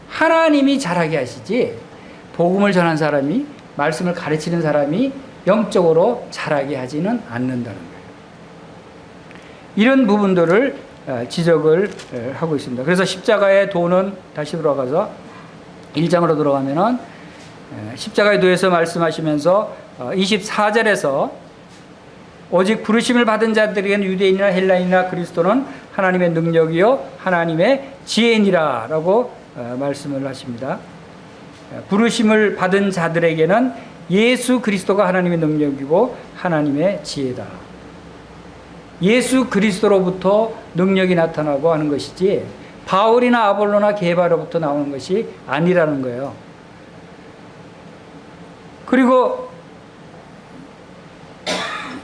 하나님이 자라게 하시지 복음을 전한 사람이, 말씀을 가르치는 사람이 영적으로 자라게 하지는 않는다는 거예요. 이런 부분들을 지적을 하고 있습니다. 그래서 십자가의 도는, 다시 돌아가서 1장으로 들어가면은 십자가의 도에서 말씀하시면서 24절에서 오직 부르심을 받은 자들에게는 유대인이나 헬라인이나 그리스도는 하나님의 능력이요 하나님의 지혜니라 라고 말씀을 하십니다. 부르심을 받은 자들에게는 예수 그리스도가 하나님의 능력이고 하나님의 지혜다. 예수 그리스도로부터 능력이 나타나고 하는 것이지 바울이나 아볼로나 게바로부터 나오는 것이 아니라는 거예요. 그리고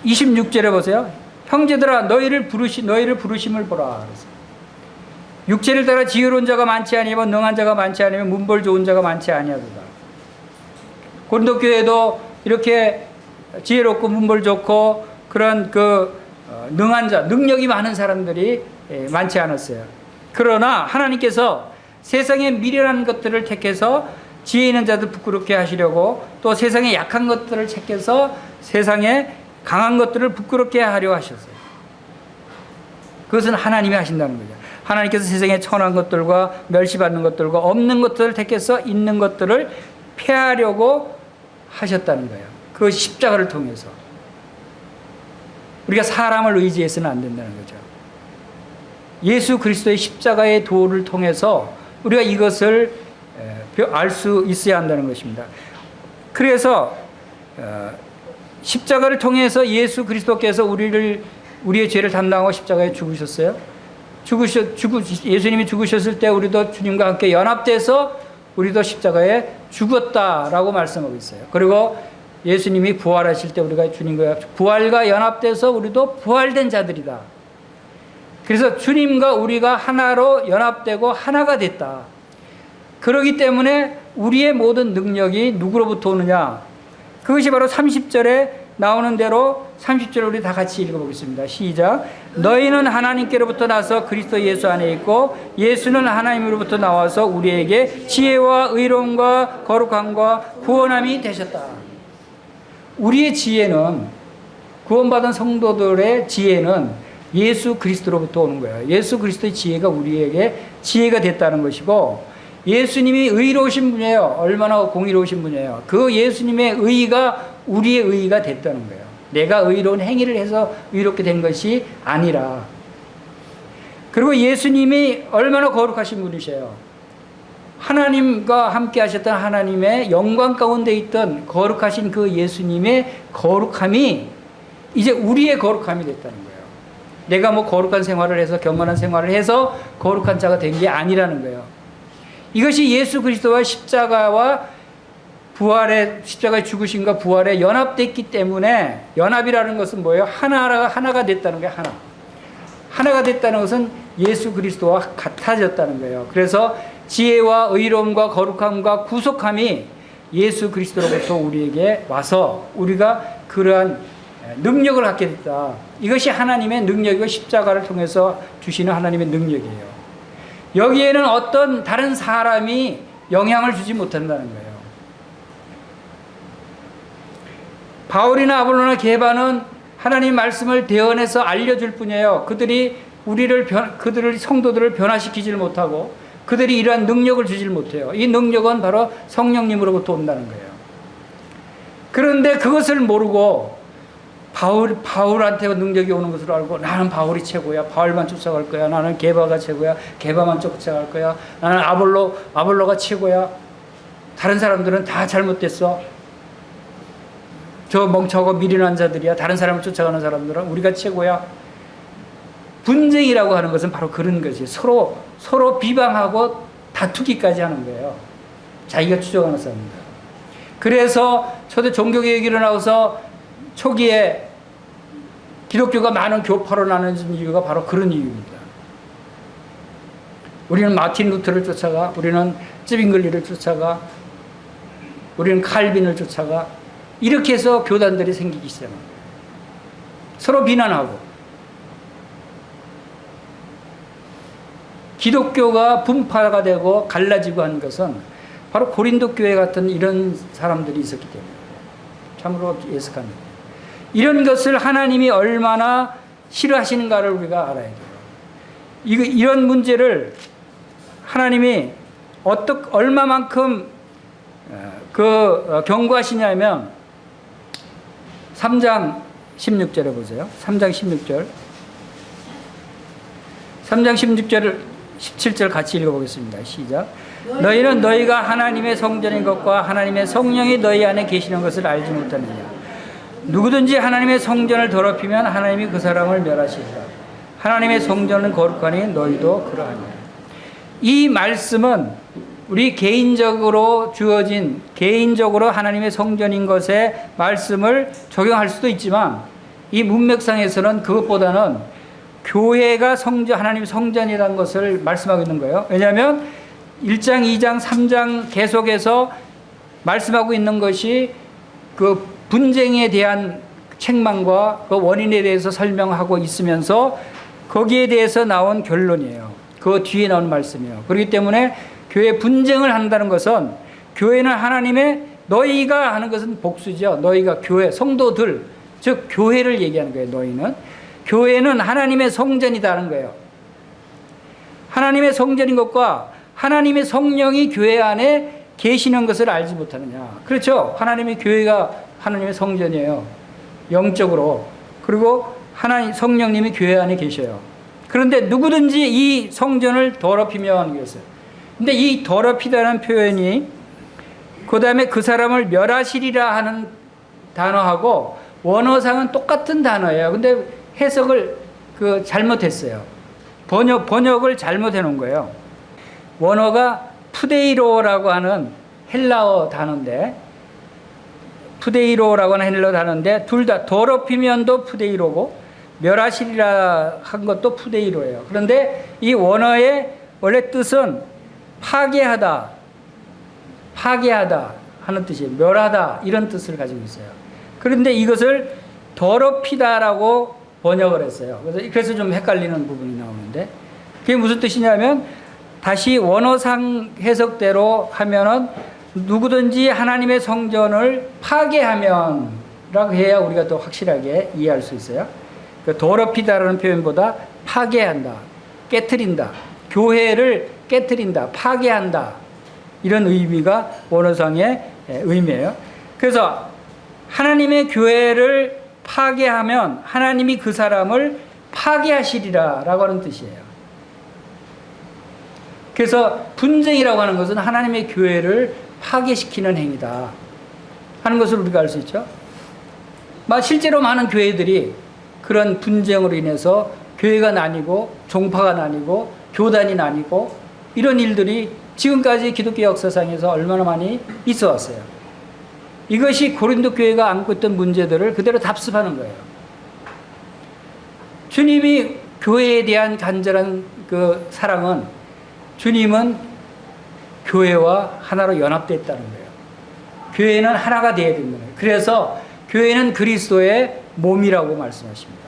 26절에 보세요. 형제들아 너희를 부르심을 보라. 육체를 따라 지혜로운 자가 많지 아니면 능한 자가 많지 아니면 문벌 좋은 자가 많지 아니하도다. 고린도 교회도 이렇게 지혜롭고 문벌 좋고 그런 능한 자, 능력이 많은 사람들이 많지 않았어요. 그러나 하나님께서 세상의 미련한 것들을 택해서 지혜 있는 자들 부끄럽게 하시려고, 또 세상의 약한 것들을 택해서 세상의 강한 것들을 부끄럽게 하려 하셨어요. 그것은 하나님이 하신다는 거죠. 하나님께서 세상에 천한 것들과 멸시받는 것들과 없는 것들을 택해서 있는 것들을 폐하려고 하셨다는 거예요. 그 십자가를 통해서. 우리가 사람을 의지해서는 안 된다는 거죠. 예수 그리스도의 십자가의 도를 통해서 우리가 이것을 알 수 있어야 한다는 것입니다. 그래서 십자가를 통해서 예수 그리스도께서 우리의 죄를 담당하고 십자가에 죽으셨어요. 예수님이 죽으셨을 때 우리도 주님과 함께 연합돼서 우리도 십자가에 죽었다라고 말씀하고 있어요. 그리고 예수님이 부활하실 때 우리가 주님과 부활과 연합돼서 우리도 부활된 자들이다. 그래서 주님과 우리가 하나로 연합되고 하나가 됐다. 그렇기 때문에 우리의 모든 능력이 누구로부터 오느냐? 그것이 바로 30절에 나오는 대로 30절 우리 다 같이 읽어보겠습니다. 시작. 너희는 하나님께로부터 나서 그리스도 예수 안에 있고 예수는 하나님으로부터 나와서 우리에게 지혜와 의로움과 거룩함과 구원함이 되셨다. 우리의 지혜는, 구원받은 성도들의 지혜는 예수 그리스도로부터 오는 거예요. 예수 그리스도의 지혜가 우리에게 지혜가 됐다는 것이고, 예수님이 의로우신 분이에요. 얼마나 공의로우신 분이에요. 그 예수님의 의가 우리의 의가 됐다는 거예요. 내가 의로운 행위를 해서 의롭게 된 것이 아니라. 그리고 예수님이 얼마나 거룩하신 분이세요. 하나님과 함께 하셨던 하나님의 영광 가운데 있던 거룩하신 그 예수님의 거룩함이 이제 우리의 거룩함이 됐다는 거예요. 내가 뭐 거룩한 생활을 해서, 경건한 생활을 해서 거룩한 자가 된 게 아니라는 거예요. 이것이 예수 그리스도와 십자가와 부활의, 십자가의 죽으심과 부활에 연합됐기 때문에, 연합이라는 것은 뭐예요? 하나가 됐다는 게 하나. 하나가 됐다는 것은 예수 그리스도와 같아졌다는 거예요. 그래서 지혜와 의로움과 거룩함과 구속함이 예수 그리스도로부터 우리에게 와서 우리가 그러한 능력을 갖게 됐다. 이것이 하나님의 능력이고 십자가를 통해서 주시는 하나님의 능력이에요. 여기에는 어떤 다른 사람이 영향을 주지 못한다는 거예요. 바울이나 아볼로나 게바는 하나님 말씀을 대언해서 알려줄 뿐이에요. 그들이 그들을 성도들을 변화시키질 못하고 그들이 이러한 능력을 주질 못해요. 이 능력은 바로 성령님으로부터 온다는 거예요. 그런데 그것을 모르고 바울한테 능력이 오는 것을 알고, 나는 바울이 최고야, 바울만 쫓아갈 거야, 나는 게바가 최고야, 게바만 쫓아갈 거야, 나는 아볼로가 최고야, 다른 사람들은 다 잘못됐어, 저 멍청하고 미련한 자들이야, 다른 사람을 쫓아가는 사람들은 우리가 최고야. 분쟁이라고 하는 것은 바로 그런 것이에요. 서로 비방하고 다투기까지 하는 거예요. 자기가 추종하는 사람입니다. 그래서 초대 종교개혁이 일어나서 초기에 기독교가 많은 교파로 나눠진 이유가 바로 그런 이유입니다. 우리는 마틴 루터를 쫓아가, 우리는 쯔빙글리를 쫓아가, 우리는 칼빈을 쫓아가, 이렇게 해서 교단들이 생기기 시작합니다. 서로 비난하고. 기독교가 분파가 되고 갈라지고 한 것은 바로 고린도 교회 같은 이런 사람들이 있었기 때문에 참으로 예측합니다. 이런 것을 하나님이 얼마나 싫어하시는가를 우리가 알아야 돼요. 이런 문제를 하나님이 얼마만큼 경고하시냐면 3장 16절에 보세요. 3장 16절. 3장 16절을 17절 같이 읽어보겠습니다. 시작. 너희는 너희가 하나님의 성전인 것과 하나님의 성령이 너희 안에 계시는 것을 알지 못하느냐. 누구든지 하나님의 성전을 더럽히면 하나님이 그 사람을 멸하시리라. 하나님의 성전은 거룩하니 너희도 그러하니. 이 말씀은 우리 개인적으로 주어진, 개인적으로 하나님의 성전인 것에 말씀을 적용할 수도 있지만, 이 문맥상에서는 그것보다는 교회가 하나님의 성전이라는 것을 말씀하고 있는 거예요. 왜냐하면 1장, 2장, 3장 계속해서 말씀하고 있는 것이 그 분쟁에 대한 책망과 그 원인에 대해서 설명하고 있으면서 거기에 대해서 나온 결론이에요. 그 뒤에 나온 말씀이에요. 그렇기 때문에 교회 분쟁을 한다는 것은, 교회는 하나님의, 너희가 하는 것은 복수죠. 너희가 교회, 성도들, 즉 교회를 얘기하는 거예요. 너희는 교회는 하나님의 성전이라는 거예요. 하나님의 성전인 것과 하나님의 성령이 교회 안에 계시는 것을 알지 못하느냐. 그렇죠. 하나님의 교회가 하나님의 성전이에요. 영적으로. 그리고 하나님 성령님이 교회 안에 계셔요. 그런데 누구든지 이 성전을 더럽히면 그랬어요. 근데 이 더럽히다는 표현이 그 다음에 그 사람을 멸하시리라 하는 단어하고 원어상은 똑같은 단어예요. 근데 해석을 잘못했어요. 번역을 잘못해 놓은 거예요. 원어가 푸데이로라고 하는 헬라어 단어인데, 둘 다 더럽히면도 푸데이로고 멸하시리라 한 것도 푸데이로예요. 그런데 이 원어의 원래 뜻은 파괴하다 하는 뜻이에요. 멸하다 이런 뜻을 가지고 있어요. 그런데 이것을 더럽히다라고 번역을 했어요. 그래서 좀 헷갈리는 부분이 나오는데, 그게 무슨 뜻이냐면 다시 원어상 해석대로 하면은 누구든지 하나님의 성전을 파괴하면 라고 해야 우리가 또 확실하게 이해할 수 있어요. 더럽히다라는 표현보다 파괴한다, 깨트린다, 교회를 깨트린다, 파괴한다, 이런 의미가 원어상의 의미예요. 그래서 하나님의 교회를 파괴하면 하나님이 그 사람을 파괴하시리라 라고 하는 뜻이에요. 그래서 분쟁이라고 하는 것은 하나님의 교회를 파괴시키는 행위다 하는 것을 우리가 알 수 있죠. 실제로 많은 교회들이 그런 분쟁으로 인해서 교회가 나뉘고 종파가 나뉘고 교단이 나뉘고 이런 일들이 지금까지 기독교 역사상에서 얼마나 많이 있어 왔어요. 이것이 고린도 교회가 안고 있던 문제들을 그대로 답습하는 거예요. 주님이 교회에 대한 간절한 그 사랑은, 주님은 교회와 하나로 연합되어 있다는 거예요. 교회는 하나가 되어야 된다는 거예요. 그래서 교회는 그리스도의 몸이라고 말씀하십니다.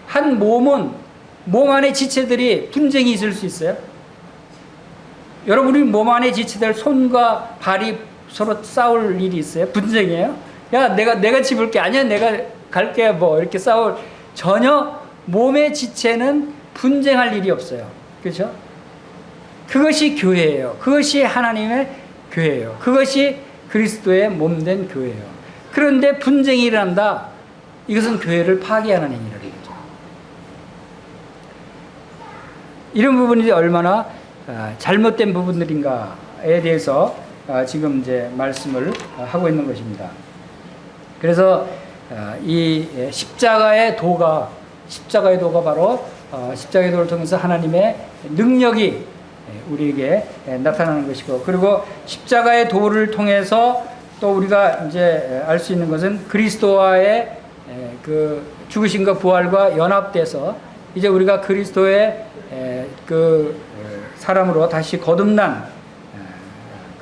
한 몸은, 몸 안의 지체들이 분쟁이 있을 수 있어요. 여러분, 우리 몸 안의 지체들, 손과 발이 서로 싸울 일이 있어요? 분쟁이에요? 야, 내가 집을게. 아니야, 내가 갈게. 이렇게 싸울. 전혀 몸의 지체는 분쟁할 일이 없어요. 그렇죠? 그것이 교회예요. 그것이 하나님의 교회예요. 그것이 그리스도의 몸된 교회예요. 그런데 분쟁이 일어난다. 이것은 교회를 파괴하는 행위라는 거죠. 이런 부분이 얼마나 잘못된 부분들인가에 대해서 지금 이제 말씀을 하고 있는 것입니다. 그래서 이 십자가의 도가 바로 십자가의 도를 통해서 하나님의 능력이 우리에게 나타나는 것이고, 그리고 십자가의 도를 통해서 또 우리가 이제 알 수 있는 것은 그리스도와의 그 죽으심과 부활과 연합돼서 이제 우리가 그리스도의 그 사람으로 다시 거듭난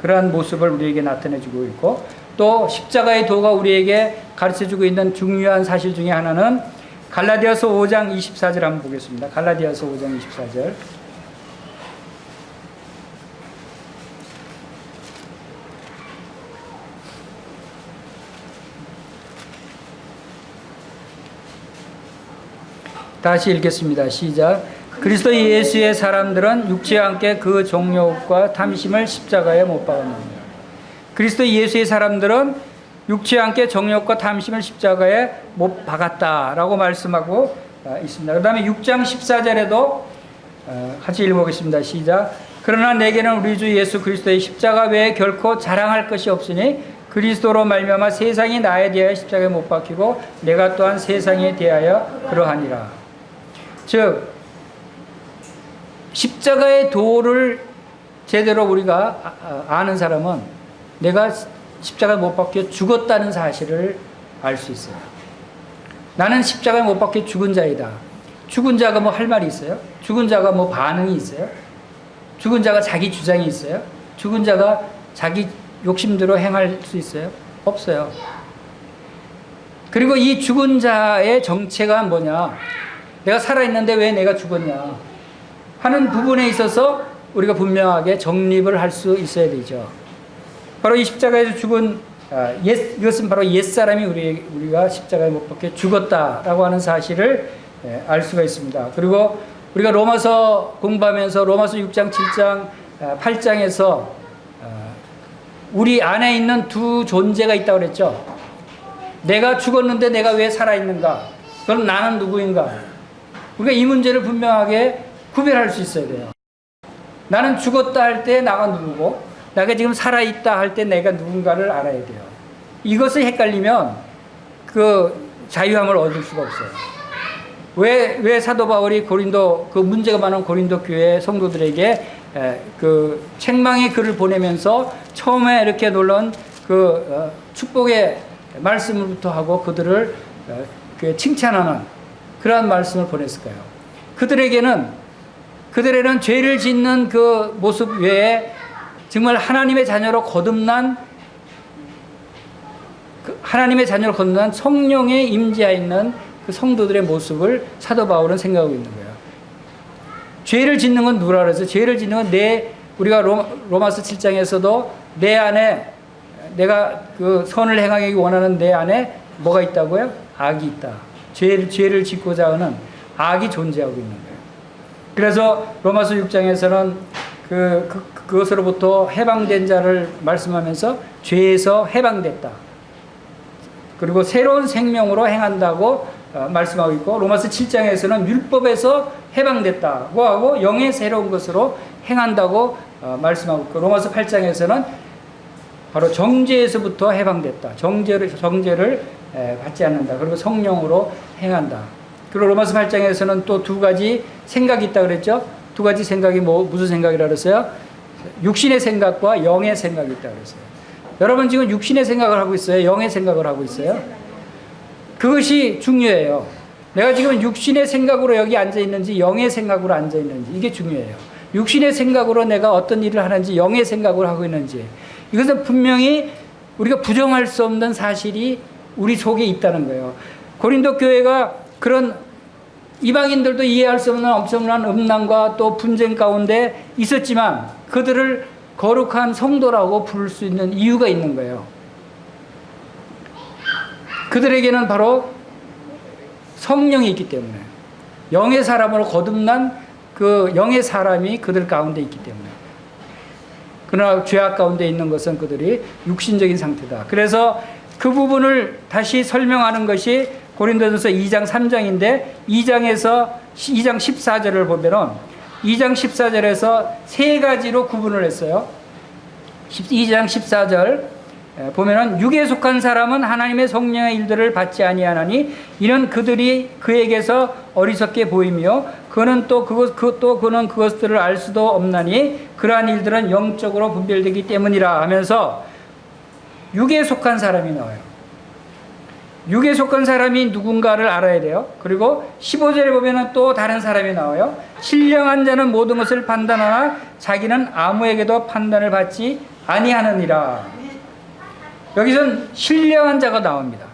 그러한 모습을 우리에게 나타내주고 있고, 또 십자가의 도가 우리에게 가르쳐주고 있는 중요한 사실 중에 하나는 갈라디아서 5장 24절 한번 보겠습니다. 갈라디아서 5장 24절. 다시 읽겠습니다. 시작. 그리스도 예수의 사람들은 육체와 함께 그 정욕과 탐심을 십자가에 못 박았느니라. 그리스도 예수의 사람들은 육체와 함께 정욕과 탐심을 십자가에 못 박았다라고 말씀하고 있습니다. 그 다음에 6장 14절에도 같이 읽어보겠습니다. 시작. 그러나 내게는 우리 주 예수 그리스도의 십자가 외에 결코 자랑할 것이 없으니 그리스도로 말미암아 세상이 나에 대하여 십자가에 못 박히고 내가 또한 세상에 대하여 그러하니라. 즉 십자가의 도를 제대로 우리가 아는 사람은 내가 십자가에 못 박혀 죽었다는 사실을 알 수 있어요. 나는 십자가에 못 박혀 죽은 자이다. 죽은 자가 뭐 할 말이 있어요? 죽은 자가 뭐 반응이 있어요? 죽은 자가 자기 주장이 있어요? 죽은 자가 자기 욕심대로 행할 수 있어요? 없어요. 그리고 이 죽은 자의 정체가 뭐냐? 내가 살아있는데 왜 내가 죽었냐? 하는 부분에 있어서 우리가 분명하게 정립을 할 수 있어야 되죠. 바로 이 십자가에서 죽은 이것은 바로 옛사람이 우리가 십자가에 못 박혀 죽었다라고 하는 사실을 알 수가 있습니다. 그리고 우리가 로마서 공부하면서 로마서 6장, 7장, 8장에서 우리 안에 있는 두 존재가 있다고 그랬죠. 내가 죽었는데 내가 왜 살아있는가? 그럼 나는 누구인가? 우리가 이 문제를 분명하게 구별할 수 있어야 돼요. 나는 죽었다 할 때 나가 누구고, 내가 지금 살아있다 할 때 내가 누군가를 알아야 돼요. 이것을 헷갈리면 그 자유함을 얻을 수가 없어요. 왜 사도 바울이 고린도, 그 문제가 많은 고린도 교회 성도들에게 그 책망의 글을 보내면서 처음에 이렇게 놀라운 그 축복의 말씀을부터 하고 그들을 칭찬하는 그러한 말씀을 보냈을까요? 그들에게는 죄를 짓는 그 모습 외에 정말 하나님의 자녀로 거듭난 성령의 임재하 있는 그 성도들의 모습을 사도 바울은 생각하고 있는 거예요. 죄를 짓는 건 누구라 그래서 죄를 짓는 건 우리가 로마서 7장에서도 내 안에 내가 그 선을 행하기 원하는 내 안에 뭐가 있다고요? 악이 있다. 죄를 짓고자 하는 악이 존재하고 있는 거예요. 그래서 로마서 6장에서는 그것으로부터 해방된 자를 말씀하면서 죄에서 해방됐다. 그리고 새로운 생명으로 행한다고 말씀하고 있고, 로마서 7장에서는 율법에서 해방됐다고 하고 영의 새로운 것으로 행한다고 말씀하고 있고, 로마서 8장에서는 바로 정죄에서부터 해방됐다. 정죄를 받지 않는다. 그리고 성령으로 행한다. 그리고 로마서 8장에서는 또 두 가지 생각이 있다 그랬죠. 두 가지 생각이 무슨 생각이라 그랬어요? 육신의 생각과 영의 생각이 있다 그랬어요. 여러분 지금 육신의 생각을 하고 있어요? 영의 생각을 하고 있어요? 그것이 중요해요. 내가 지금 육신의 생각으로 여기 앉아 있는지 영의 생각으로 앉아 있는지 이게 중요해요. 육신의 생각으로 내가 어떤 일을 하는지 영의 생각으로 하고 있는지, 이것은 분명히 우리가 부정할 수 없는 사실이 우리 속에 있다는 거예요. 고린도 교회가 그런 이방인들도 이해할 수 없는 엄청난 음란과 또 분쟁 가운데 있었지만 그들을 거룩한 성도라고 부를 수 있는 이유가 있는 거예요. 그들에게는 바로 성령이 있기 때문에, 영의 사람으로 거듭난 그 영의 사람이 그들 가운데 있기 때문에. 그러나 죄악 가운데 있는 것은 그들이 육신적인 상태다. 그래서 그 부분을 다시 설명하는 것이 고린도전서 2장 3장인데 2장 14절을 보면은 2장 14절에서 세 가지로 구분을 했어요. 2장 14절 보면은 육에 속한 사람은 하나님의 성령의 일들을 받지 아니하나니 이는 그들이 그에게서 어리석게 보이며 그는 그는 그것들을 알 수도 없나니 그러한 일들은 영적으로 분별되기 때문이라 하면서 육에 속한 사람이 나와요. 육에 속한 사람이 누군가를 알아야 돼요. 그리고 15절에 보면은 또 다른 사람이 나와요. 신령한 자는 모든 것을 판단하나 자기는 아무에게도 판단을 받지 아니하느니라. 여기선 신령한 자가 나옵니다.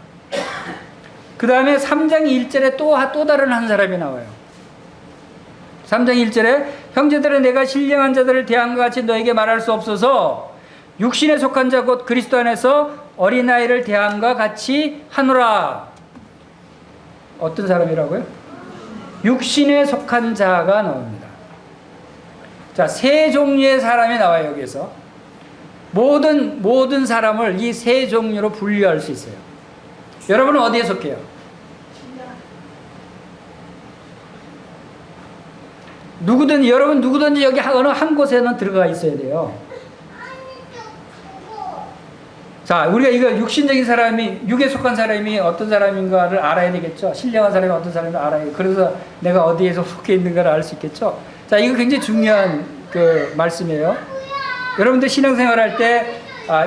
그 다음에 3장 1절에 또 다른 한 사람이 나와요. 3장 1절에 형제들아 내가 신령한 자들을 대함과 같이 너에게 말할 수 없어서 육신에 속한 자 곧 그리스도 안에서 어린아이를 대함과 같이 하노라. 어떤 사람이라고요? 육신에 속한 자가 나옵니다. 자, 세 종류의 사람이 나와요. 여기에서 모든 사람을 이 세 종류로 분류할 수 있어요. 여러분은 어디에 속해요? 여러분 누구든지 여기 어느 한 곳에는 들어가 있어야 돼요. 자, 우리가 이거 육신적인 사람이, 육에 속한 사람이 어떤 사람인가를 알아야 되겠죠. 신령한 사람이 어떤 사람인가 알아야 돼요. 그래서 내가 어디에서 속해 있는가를 알 수 있겠죠. 자, 이거 굉장히 중요한 그 말씀이에요. 여러분들 신앙생활 할 때,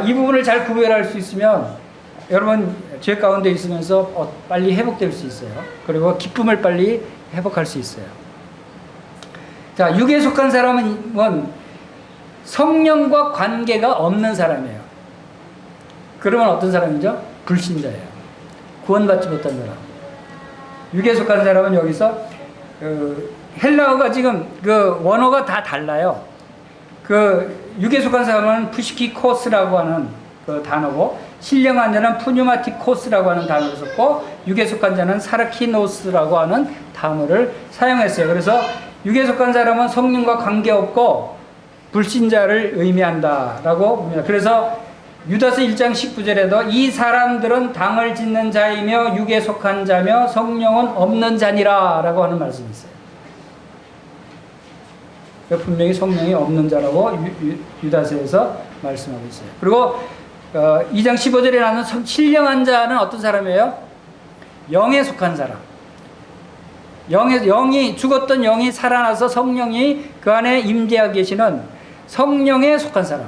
이 부분을 잘 구별할 수 있으면 여러분 죄 가운데 있으면서 빨리 회복될 수 있어요. 그리고 기쁨을 빨리 회복할 수 있어요. 자, 육에 속한 사람은 성령과 관계가 없는 사람이에요. 그러면 어떤 사람이죠? 불신자예요. 구원받지 못한 사람. 육에 속한 사람은 여기서 헬라어가 지금 그 원어가 다 달라요. 그 육에 속한 사람은 푸시키코스라고 하는 그 단어고 신령한 자는 푸뉴마티코스라고 하는 단어를 썼고 육에 속한 자는 사르키노스라고 하는 단어를 사용했어요. 그래서 육에 속한 사람은 성령과 관계없고 불신자를 의미한다라고 봅니다. 그래서 유다서 1장 19절에도 이 사람들은 당을 짓는 자이며 육에 속한 자며 성령은 없는 자니라 라고 하는 말씀이 있어요. 분명히 성령이 없는 자라고 유다서에서 말씀하고 있어요. 그리고 2장 15절에 나오는 신령한 자는 어떤 사람이에요? 영에 속한 사람. 영이 죽었던 영이 살아나서 성령이 그 안에 임재하고 계시는 성령에 속한 사람.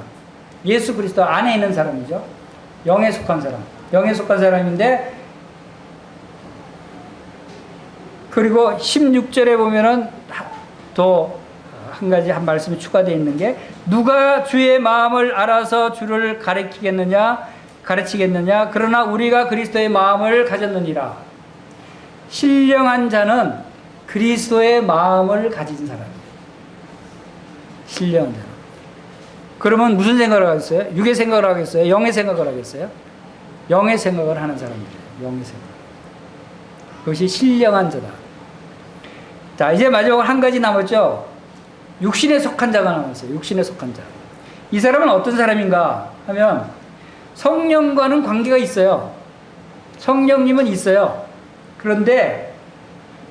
예수 그리스도 안에 있는 사람이죠. 영에 속한 사람. 영에 속한 사람인데, 그리고 16절에 보면은 또 한 가지 한 말씀이 추가되어 있는 게, 누가 주의 마음을 알아서 주를 가르치겠느냐 그러나 우리가 그리스도의 마음을 가졌느니라. 신령한 자는 그리스도의 마음을 가진 사람이에요. 신령한 자는. 그러면 무슨 생각을 하겠어요? 육의 생각을 하겠어요? 영의 생각을 하겠어요? 영의 생각을 하는 사람들이에요. 영의 생각. 그것이 신령한 자다. 자, 이제 마지막으로 한 가지 남았죠. 육신에 속한 자가 남았어요. 육신에 속한 자. 이 사람은 어떤 사람인가 하면 성령과는 관계가 있어요. 성령님은 있어요. 그런데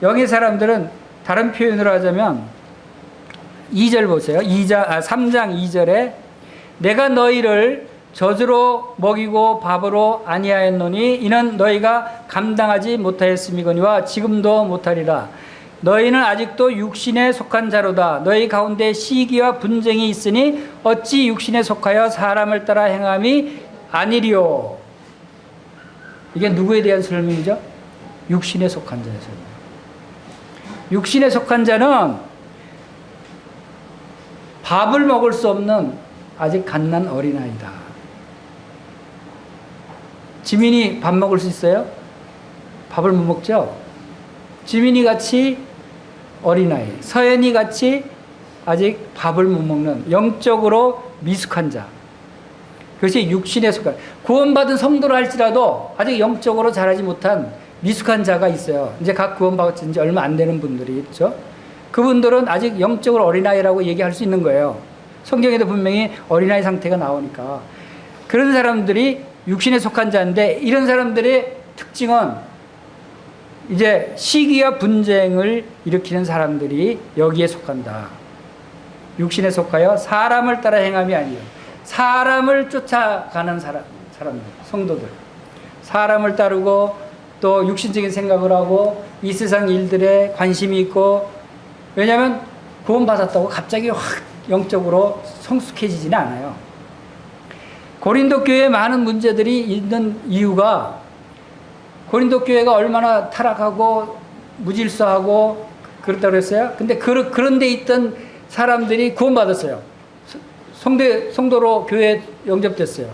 영의 사람들은 다른 표현으로 하자면 2절 보세요. 3장 2절에 내가 너희를 젖으로 먹이고 밥으로 아니하였노니 이는 너희가 감당하지 못하였음이거니와 지금도 못하리라. 너희는 아직도 육신에 속한 자로다. 너희 가운데 시기와 분쟁이 있으니 어찌 육신에 속하여 사람을 따라 행함이 아니리요. 이게 누구에 대한 설명이죠? 육신에 속한 자의 설명. 육신에 속한 자는 밥을 먹을 수 없는 아직 갓난 어린아이다. 지민이 밥 먹을 수 있어요? 밥을 못 먹죠? 지민이 같이 어린아이, 서연이 같이 아직 밥을 못 먹는 영적으로 미숙한 자. 그것이 육신에 속한, 구원받은 성도로 할지라도 아직 영적으로 자라지 못한 미숙한 자가 있어요. 이제 각 구원받은 지 얼마 안 되는 분들이 있죠. 그분들은 아직 영적으로 어린아이라고 얘기할 수 있는 거예요. 성경에도 분명히 어린아이 상태가 나오니까. 그런 사람들이 육신에 속한 자인데, 이런 사람들의 특징은 이제 시기와 분쟁을 일으키는 사람들이 여기에 속한다. 육신에 속하여 사람을 따라 행함이 아니에요. 사람을 쫓아가는 사람들, 성도들. 사람을 따르고 또 육신적인 생각을 하고 이 세상 일들에 관심이 있고, 왜냐하면 구원받았다고 갑자기 확 영적으로 성숙해지지는 않아요. 고린도 교회에 많은 문제들이 있는 이유가, 고린도 교회가 얼마나 타락하고 무질서하고 그렇다고 그랬어요. 근데 그런 데 있던 사람들이 구원받았어요. 성도로 교회에 영접됐어요.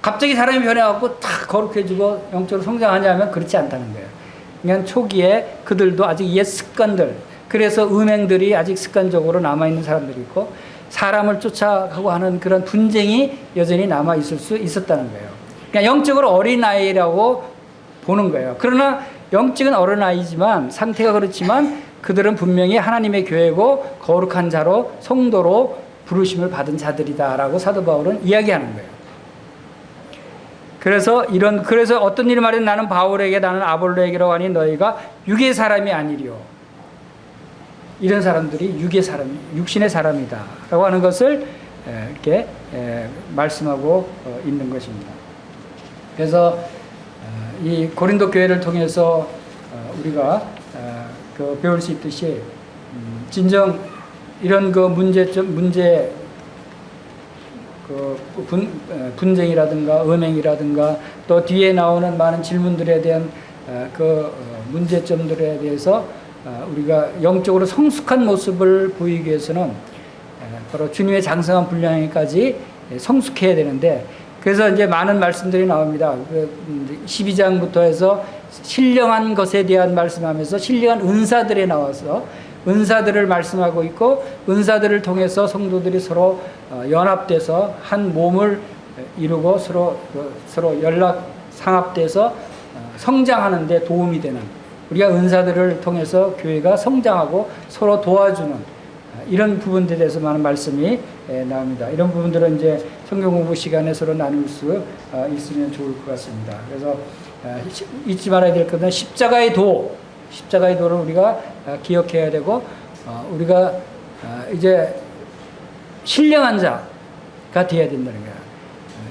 갑자기 사람이 변해갖고 탁 거룩해지고 영적으로 성장하냐면 그렇지 않다는 거예요. 그냥 초기에 그들도 아직 옛 습관들, 그래서 음행들이 아직 습관적으로 남아있는 사람들이 있고, 사람을 쫓아가고 하는 그런 분쟁이 여전히 남아있을 수 있었다는 거예요. 그냥 영적으로 어린아이라고 보는 거예요. 그러나 영적인 어린아이지만, 상태가 그렇지만 그들은 분명히 하나님의 교회고 거룩한 자로 성도로 부르심을 받은 자들이다라고 사도 바울은 이야기하는 거예요. 그래서 어떤 일을 말해, 나는 바울에게 나는 아볼로에게로 하니 너희가 육의 사람이 아니리요. 이런 사람들이 육신의 사람이다라고 하는 것을 이렇게 말씀하고 있는 것입니다. 그래서 이 고린도 교회를 통해서 우리가 배울 수 있듯이, 진정 이런 분쟁이라든가 음행이라든가 또 뒤에 나오는 많은 질문들에 대한 문제점들에 대해서 우리가 영적으로 성숙한 모습을 보이기 위해서는 바로 주님의 장성한 분량에까지 성숙해야 되는데, 그래서 이제 많은 말씀들이 나옵니다. 12장부터 해서 신령한 것에 대한 말씀하면서 신령한 은사들에 나와서 은사들을 말씀하고 있고, 은사들을 통해서 성도들이 서로 연합돼서 한 몸을 이루고 서로 연락 상합돼서 성장하는 데 도움이 되는, 우리가 은사들을 통해서 교회가 성장하고 서로 도와주는 이런 부분들에 대해서 많은 말씀이 나옵니다. 이런 부분들은 이제 성경 공부 시간에 서로 나눌 수 있으면 좋을 것 같습니다. 그래서 잊지 말아야 될 것은 십자가의 도를 우리가 기억해야 되고, 우리가 이제 신령한 자가 되어야 된다는 거예요.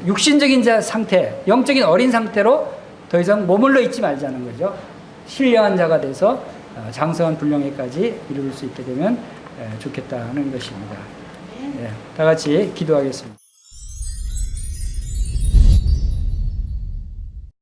육신적인 상태, 영적인 어린 상태로 더 이상 머물러 있지 말자는 거죠. 신령한 자가 돼서 장성한 분량에까지 이룰 수 있게 되면 좋겠다는 것입니다. 다 같이 기도하겠습니다.